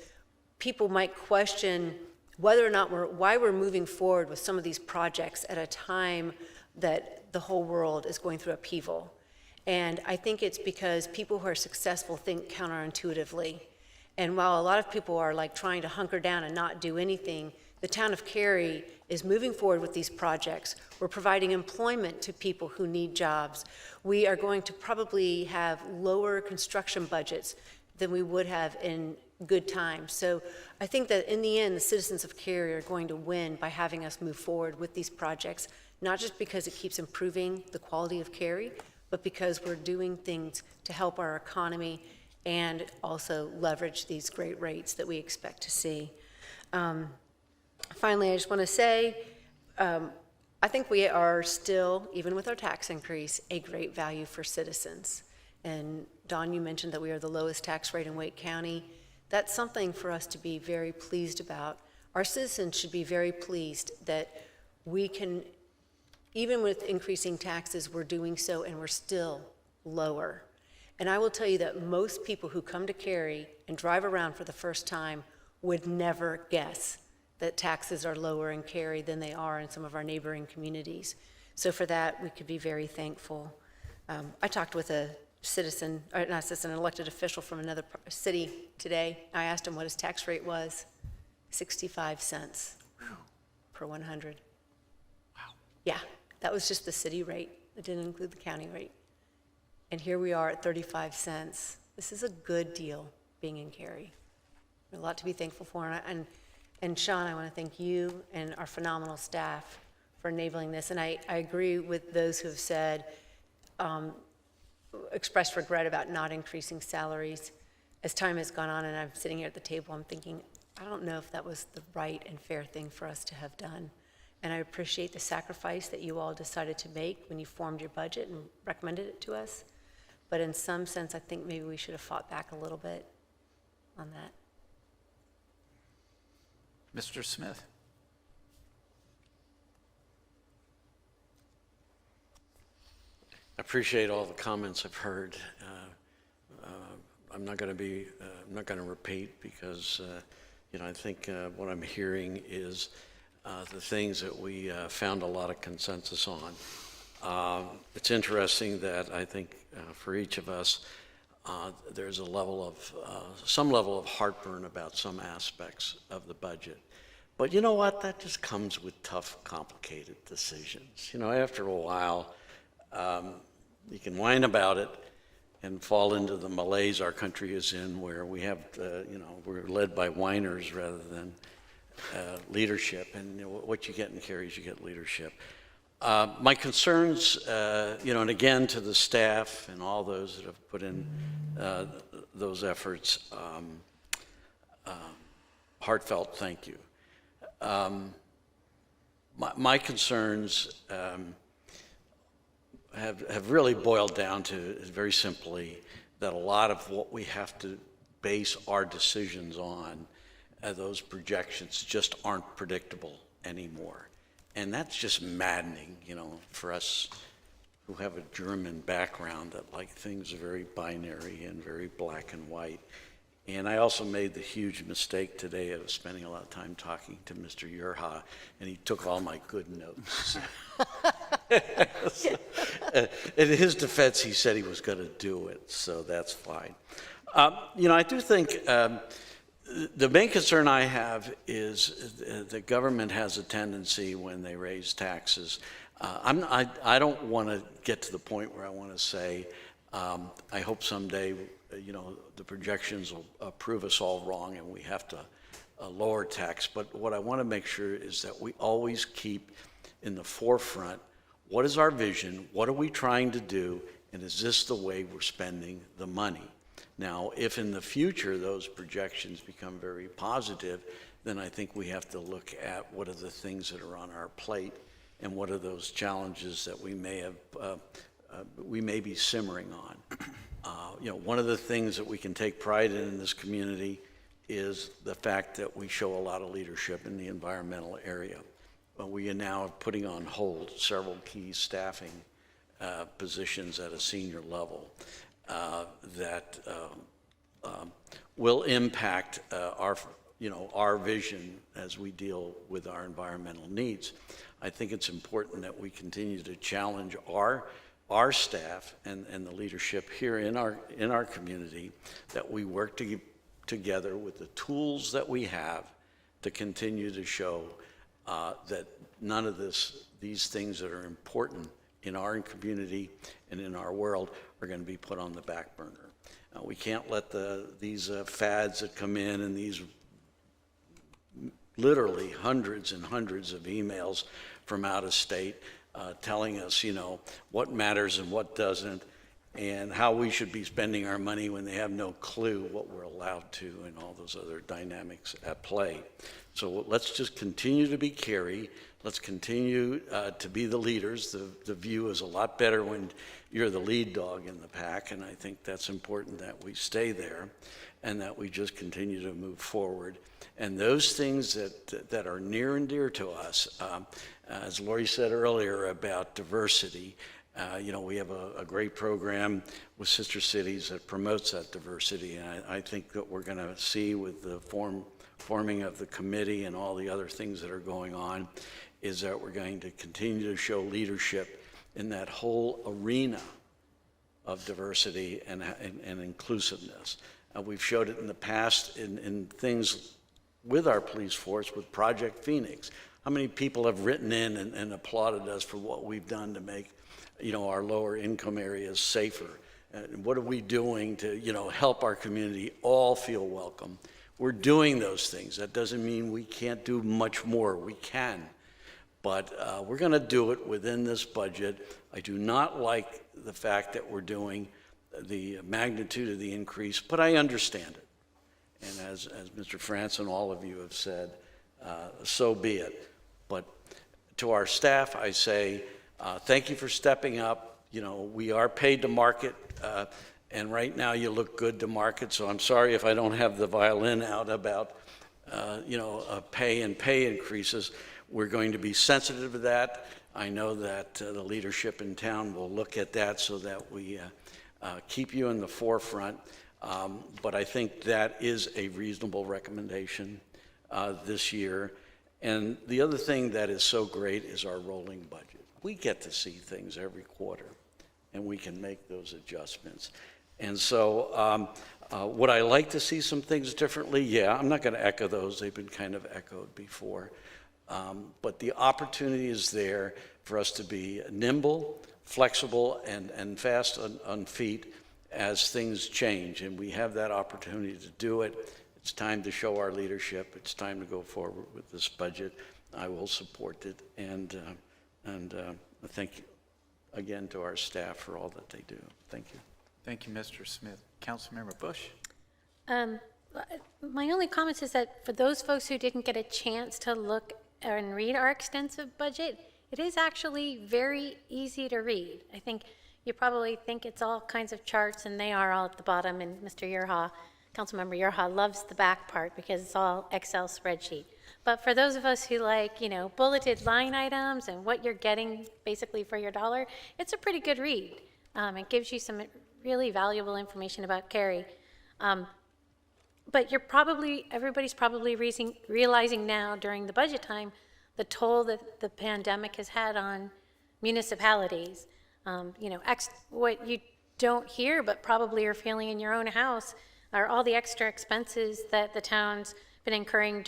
people might question whether or not why we're moving forward with some of these projects at a time that the whole world is going through upheaval. And I think it's because people who are successful think counterintuitively. And while a lot of people are like trying to hunker down and not do anything, the town of Cary is moving forward with these projects. We're providing employment to people who need jobs. We are going to probably have lower construction budgets than we would have in good times. So I think that in the end, the citizens of Cary are going to win by having us move forward with these projects, not just because it keeps improving the quality of Cary, but because we're doing things to help our economy and also leverage these great rates that we expect to see. Finally, I just want to say, I think we are still, even with our tax increase, a great value for citizens. And Dawn, you mentioned that we are the lowest tax rate in Wake County. That's something for us to be very pleased about. Our citizens should be very pleased that we can, even with increasing taxes, we're doing so and we're still lower. And I will tell you that most people who come to Cary and drive around for the first time would never guess that taxes are lower in Cary than they are in some of our neighboring communities. So for that, we could be very thankful. I talked with a citizen, or not a citizen, an elected official from another city today. I asked him what his tax rate was. 65 cents per 100. Wow. Yeah, that was just the city rate. It didn't include the county rate. And here we are at 35 cents. This is a good deal being in Cary. A lot to be thankful for. And Sean, I want to thank you and our phenomenal staff for enabling this. And I agree with those who have said, expressed regret about not increasing salaries. As time has gone on and I'm sitting here at the table, I'm thinking, I don't know if that was the right and fair thing for us to have done. And I appreciate the sacrifice that you all decided to make when you formed your budget and recommended it to us. But in some sense, I think maybe we should have fought back a little bit on that. Mr. Smith? I appreciate all the comments I've heard. I'm not going to repeat because, I think what I'm hearing is the things that we found a lot of consensus on. It's interesting that I think for each of us, there's some level of heartburn about some aspects of the budget. But you know what? That just comes with tough, complicated decisions. After a while, you can whine about it and fall into the malaise our country is in, where we have, we're led by whiners rather than leadership. And what you get in Cary's, you get leadership. My concerns, and again to the staff and all those that have put in those efforts, heartfelt thank you. My concerns have really boiled down to, very simply, that a lot of what we have to base our decisions on, those projections just aren't predictable anymore. And that's just maddening, for us who have a German background, that like things are very binary and very black and white. And I also made the huge mistake today of spending a lot of time talking to Mr. Yerha, and he took all my good notes. In his defense, he said he was going to do it, so that's fine. I do think the main concern I have is the government has a tendency when they raise taxes. I don't want to get to the point where I want to say, I hope someday, the projections will prove us all wrong and we have to lower tax. But what I want to make sure is that we always keep in the forefront, what is our vision? What are we trying to do? And is this the way we're spending the money? Now, if in the future those projections become very positive, then I think we have to look at what are the things that are on our plate and what are those challenges that we may be simmering on. One of the things that we can take pride in this community is the fact that we show a lot of leadership in the environmental area. We are now putting on hold several key staffing positions at a senior level that will impact our vision as we deal with our environmental needs. I think it's important that we continue to challenge our staff and the leadership here in our community, that we work together with the tools that we have to continue to show that none of these things that are important in our community and in our world are going to be put on the back burner. We can't let these fads that come in and these literally hundreds and hundreds of emails from out of state telling us, what matters and what doesn't, and how we should be spending our money when they have no clue what we're allowed to, and all those other dynamics at play. So let's just continue to be Cary. Let's continue to be the leaders. The view is a lot better when you're the lead dog in the pack, and I think that's important that we stay there and that we just continue to move forward. And those things that are near and dear to us, as Lori said earlier about diversity, we have a great program with Sister Cities that promotes that diversity. And I think that we're going to see with the forming of the committee and all the other things that are going on is that we're going to continue to show leadership in that whole arena of diversity and inclusiveness. We've showed it in the past in things with our police force, with Project Phoenix. How many people have written in and applauded us for what we've done to make our lower income areas safer? And what are we doing to help our community all feel welcome? We're doing those things. That doesn't mean we can't do much more. We can. But we're going to do it within this budget. I do not like the fact that we're doing the magnitude of the increase, but I understand it. And as Mr. France and all of you have said, so be it. But to our staff, I say, thank you for stepping up. You know, we are paid to market, and right now you look good to market, so I'm sorry if I don't have the violin out about, pay and pay increases. We're going to be sensitive to that. I know that the leadership in town will look at that so that we keep you in the forefront. But I think that is a reasonable recommendation this year. And the other thing that is so great is our rolling budget. We get to see things every quarter, and we can make those adjustments. And so would I like to see some things differently? Yeah, I'm not going to echo those. They've been kind of echoed before. But the opportunity is there for us to be nimble, flexible, and fast on feet as things change. And we have that opportunity to do it. It's time to show our leadership. It's time to go forward with this budget. I will support it. And thank you again to our staff for all that they do. Thank you. Thank you, Mr. Smith. Councilmember Bush? My only comment is that for those folks who didn't get a chance to look and read our extensive budget, it is actually very easy to read. I think you probably think it's all kinds of charts, and they are all at the bottom, and Mr. Yerha, Councilmember Yerha, loves the back part because it's all Excel spreadsheet. But for those of us who like, bulleted line items and what you're getting basically for your dollar, it's a pretty good read. It gives you some really valuable information about Cary. But everybody's probably realizing now during the budget time the toll that the pandemic has had on municipalities. What you don't hear but probably are feeling in your own house are all the extra expenses that the town's been incurring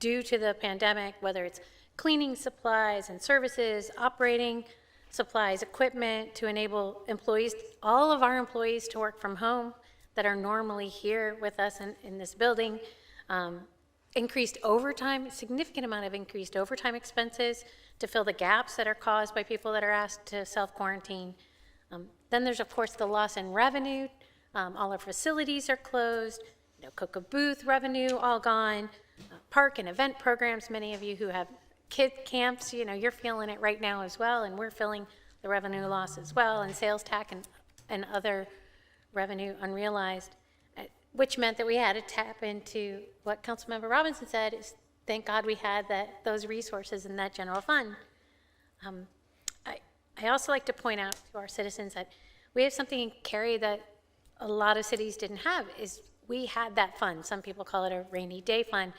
due to the pandemic, whether it's cleaning supplies and services, operating supplies, equipment to enable employees, all of our employees to work from home that are normally here with us in this building. Increased overtime, significant amount of increased overtime expenses to fill the gaps that are caused by people that are asked to self-quarantine. Then there's, of course, the loss in revenue. All our facilities are closed. Cocoa booth revenue all gone. Park and event programs, many of you who have kid camps, you're feeling it right now as well, and we're feeling the revenue loss as well, and sales tax and other revenue unrealized, which meant that we had to tap into what Councilmember Robinson said is, thank God we had those resources in that general fund. I also like to point out to our citizens that we have something in Cary that a lot of cities didn't have, is we had that fund. Some people call it a rainy day fund.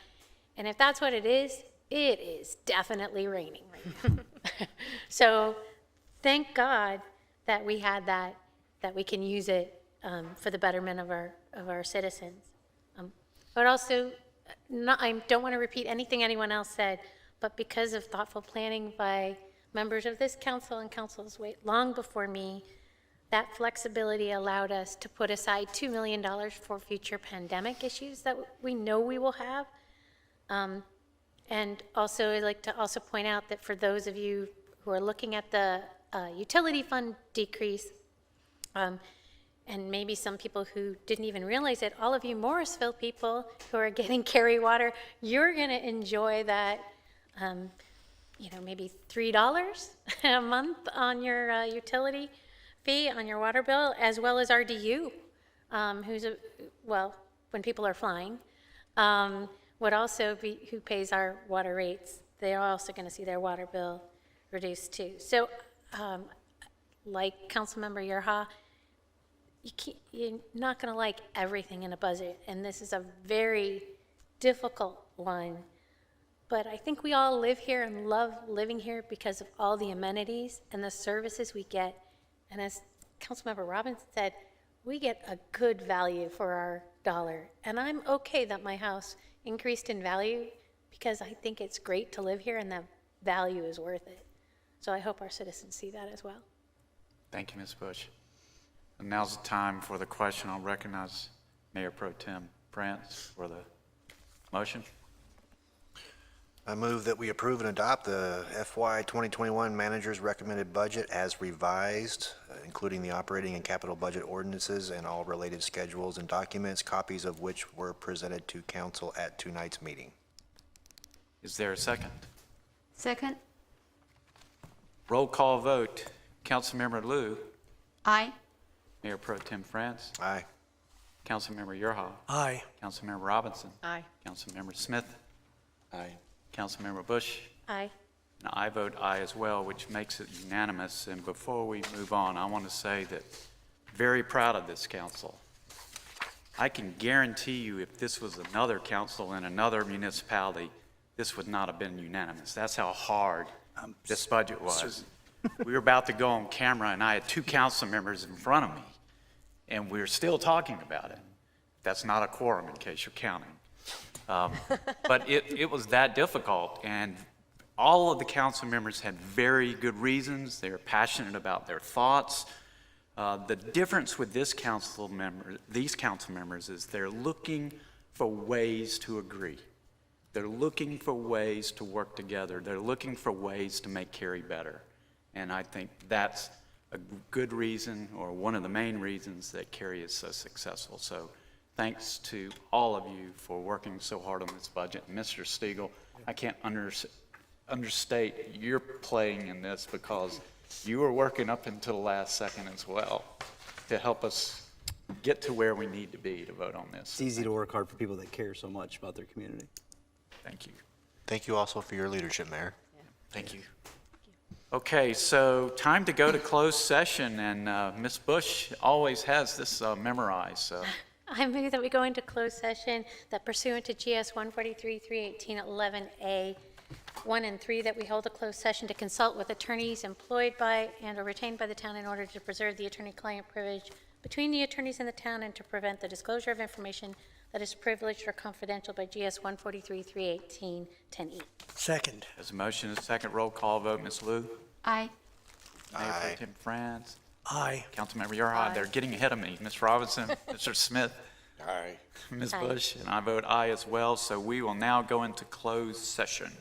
And if that's what it is definitely raining right now. So thank God that we had that we can use it for the betterment of our citizens. But also, I don't want to repeat anything anyone else said, but because of thoughtful planning by members of this council and councils long before me, that flexibility allowed us to put aside $2 million for future pandemic issues that we know we will have. And also, I'd like to also point out that for those of you who are looking at the utility fund decrease, and maybe some people who didn't even realize it, all of you Morrisville people who are getting Cary water, you're going to enjoy that, maybe $3 a month on your utility fee on your water bill, as well as RDU, when people are flying, would also be, who pays our water rates. They're also going to see their water bill reduced too. So, like Councilmember Yerha, you're not going to like everything in a budget, and this is a very difficult one. But I think we all live here and love living here because of all the amenities and the services we get. And as Councilmember Robinson said, we get a good value for our dollar. And I'm okay that my house increased in value because I think it's great to live here and the value is worth it. So I hope our citizens see that as well. Thank you, Ms. Bush. And now's the time for the question. I'll recognize Mayor Pro Tem France for the motion. I move that we approve and adopt the FY 2021 manager's recommended budget as revised, including the operating and capital budget ordinances and all related schedules and documents, copies of which were presented to council at tonight's meeting. Is there a second? Second? Roll call vote. Councilmember Lou. Aye. Mayor Pro Tem France. Aye. Councilmember Yerha. Aye. Councilmember Robinson. Aye. Councilmember Smith. Aye. Councilmember Bush. Aye. And I vote aye as well, which makes it unanimous. And before we move on, I want to say that very proud of this council. I can guarantee you if this was another council in another municipality, this would not have been unanimous. That's how hard this budget was. We were about to go on camera, and I had 2 council members in front of me, and we were still talking about it. That's not a quorum, in case you're counting. But it was that difficult, and all of the council members had very good reasons. They were passionate about their thoughts. The difference with these council members is they're looking for ways to agree. They're looking for ways to work together. They're looking for ways to make Cary better. And I think that's a good reason, or one of the main reasons, that Cary is so successful. So thanks to all of you for working so hard on this budget. Mr. Stiegel, I can't understate your playing in this, because you were working up until the last second as well to help us get to where we need to be to vote on this. It's easy to work hard for people that care so much about their community. Thank you. Thank you also for your leadership, Mayor. Thank you. Okay, so time to go to closed session, and Ms. Bush always has this memorized, so. I move that we go into closed session that pursuant to GS 143-318-11A 1 and 3, that we hold a closed session to consult with attorneys employed by and or retained by the town in order to preserve the attorney-client privilege between the attorneys and the town, and to prevent the disclosure of information that is privileged or confidential by GS 143-318-10E. Second. There's a motion and a second. Roll call vote. Ms. Lou? Aye. Mayor Pro Aye. Tem France? Aye. Councilmember Yerha? They're getting ahead of me. Ms. Robinson? Mr. Smith? Aye. Ms. Aye. Bush? And I vote aye as well. So we will now go into closed session.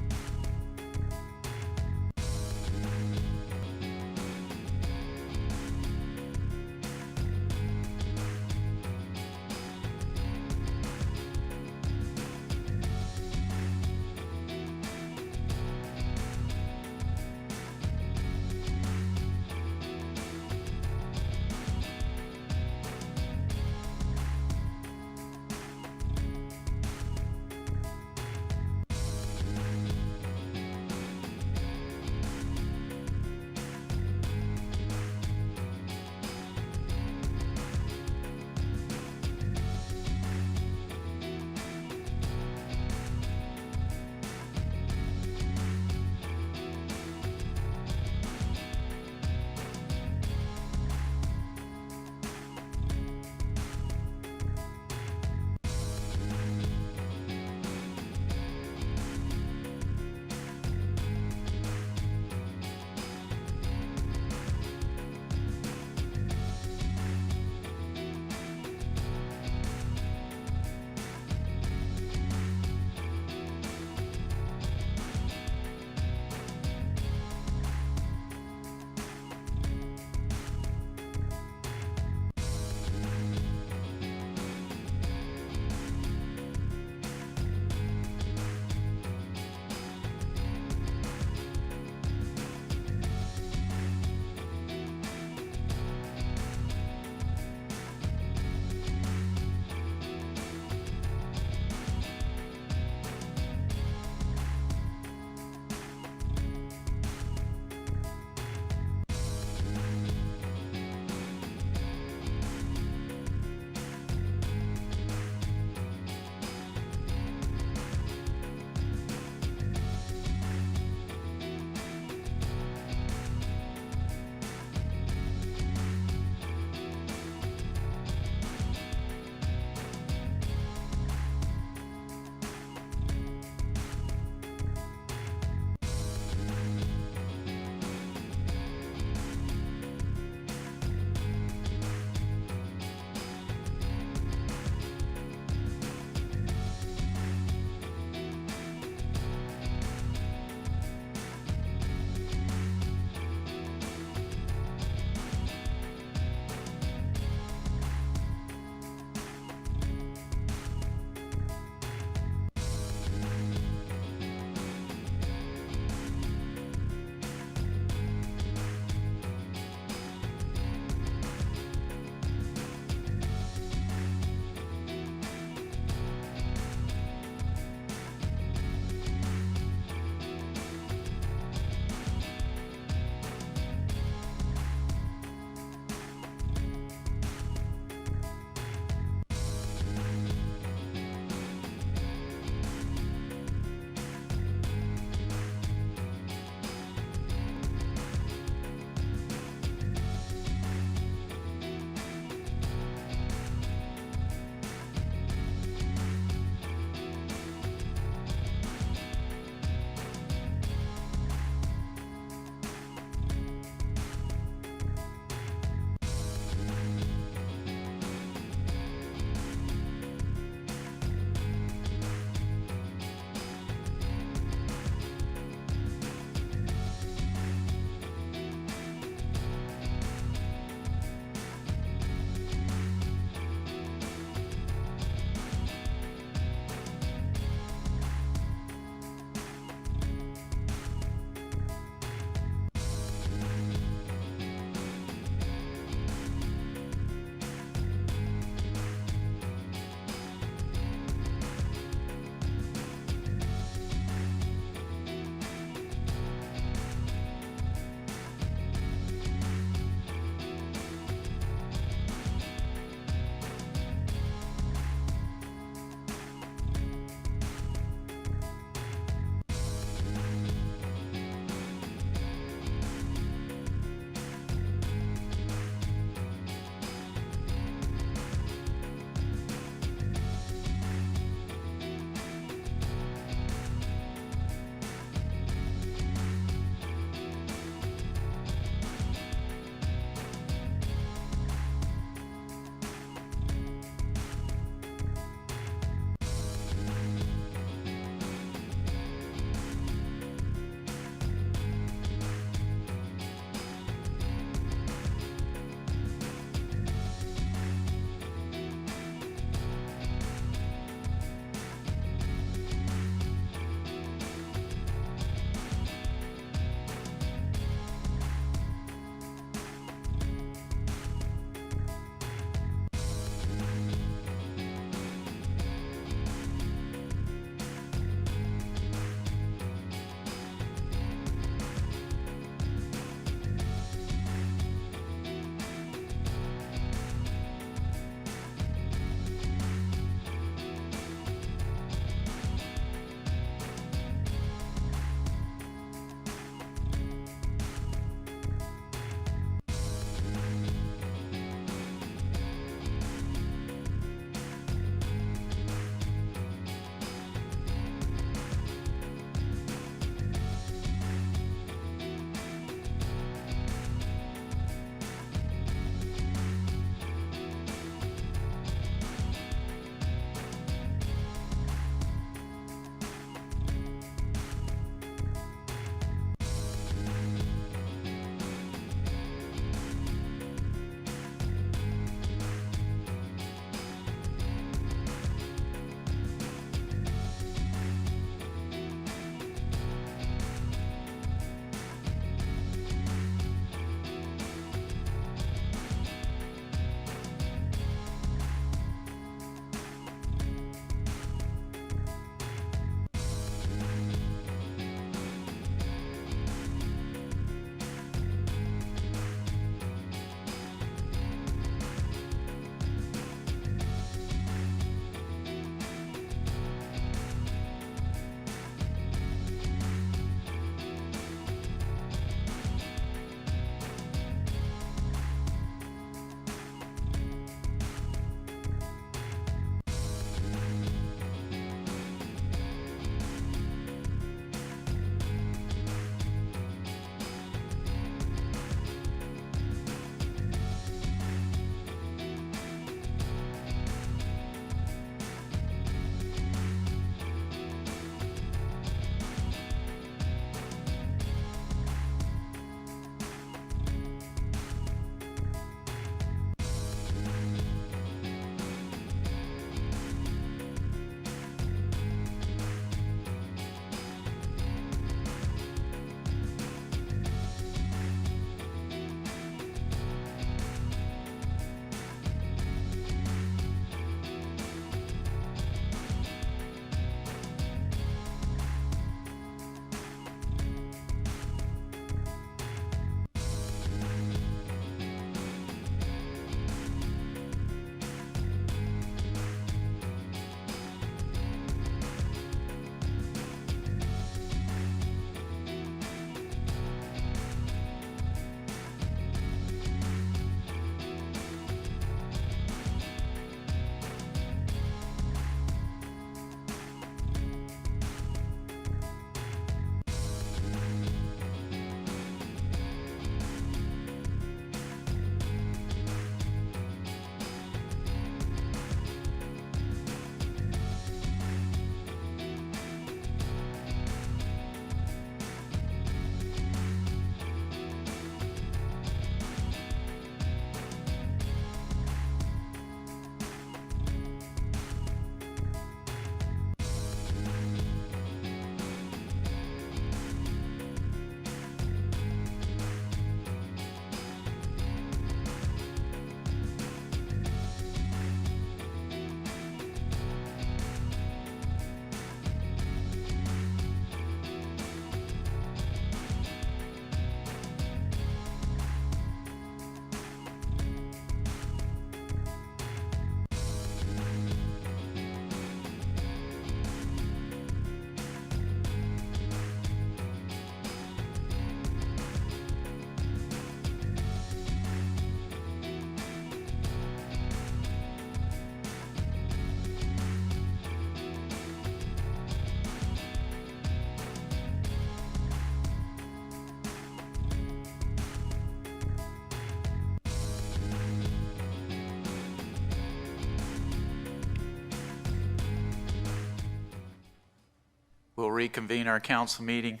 We'll reconvene our council meeting.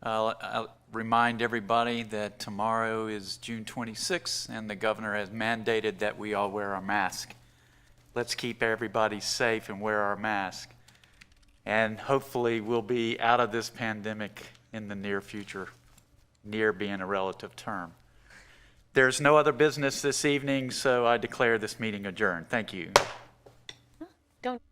I'll remind everybody that tomorrow is June 26th, and the governor has mandated that we all wear our mask. Let's keep everybody safe and wear our mask. And hopefully we'll be out of this pandemic in the near future, near being a relative term. There's no other business this evening, so I declare this meeting adjourned. Thank you. Don't.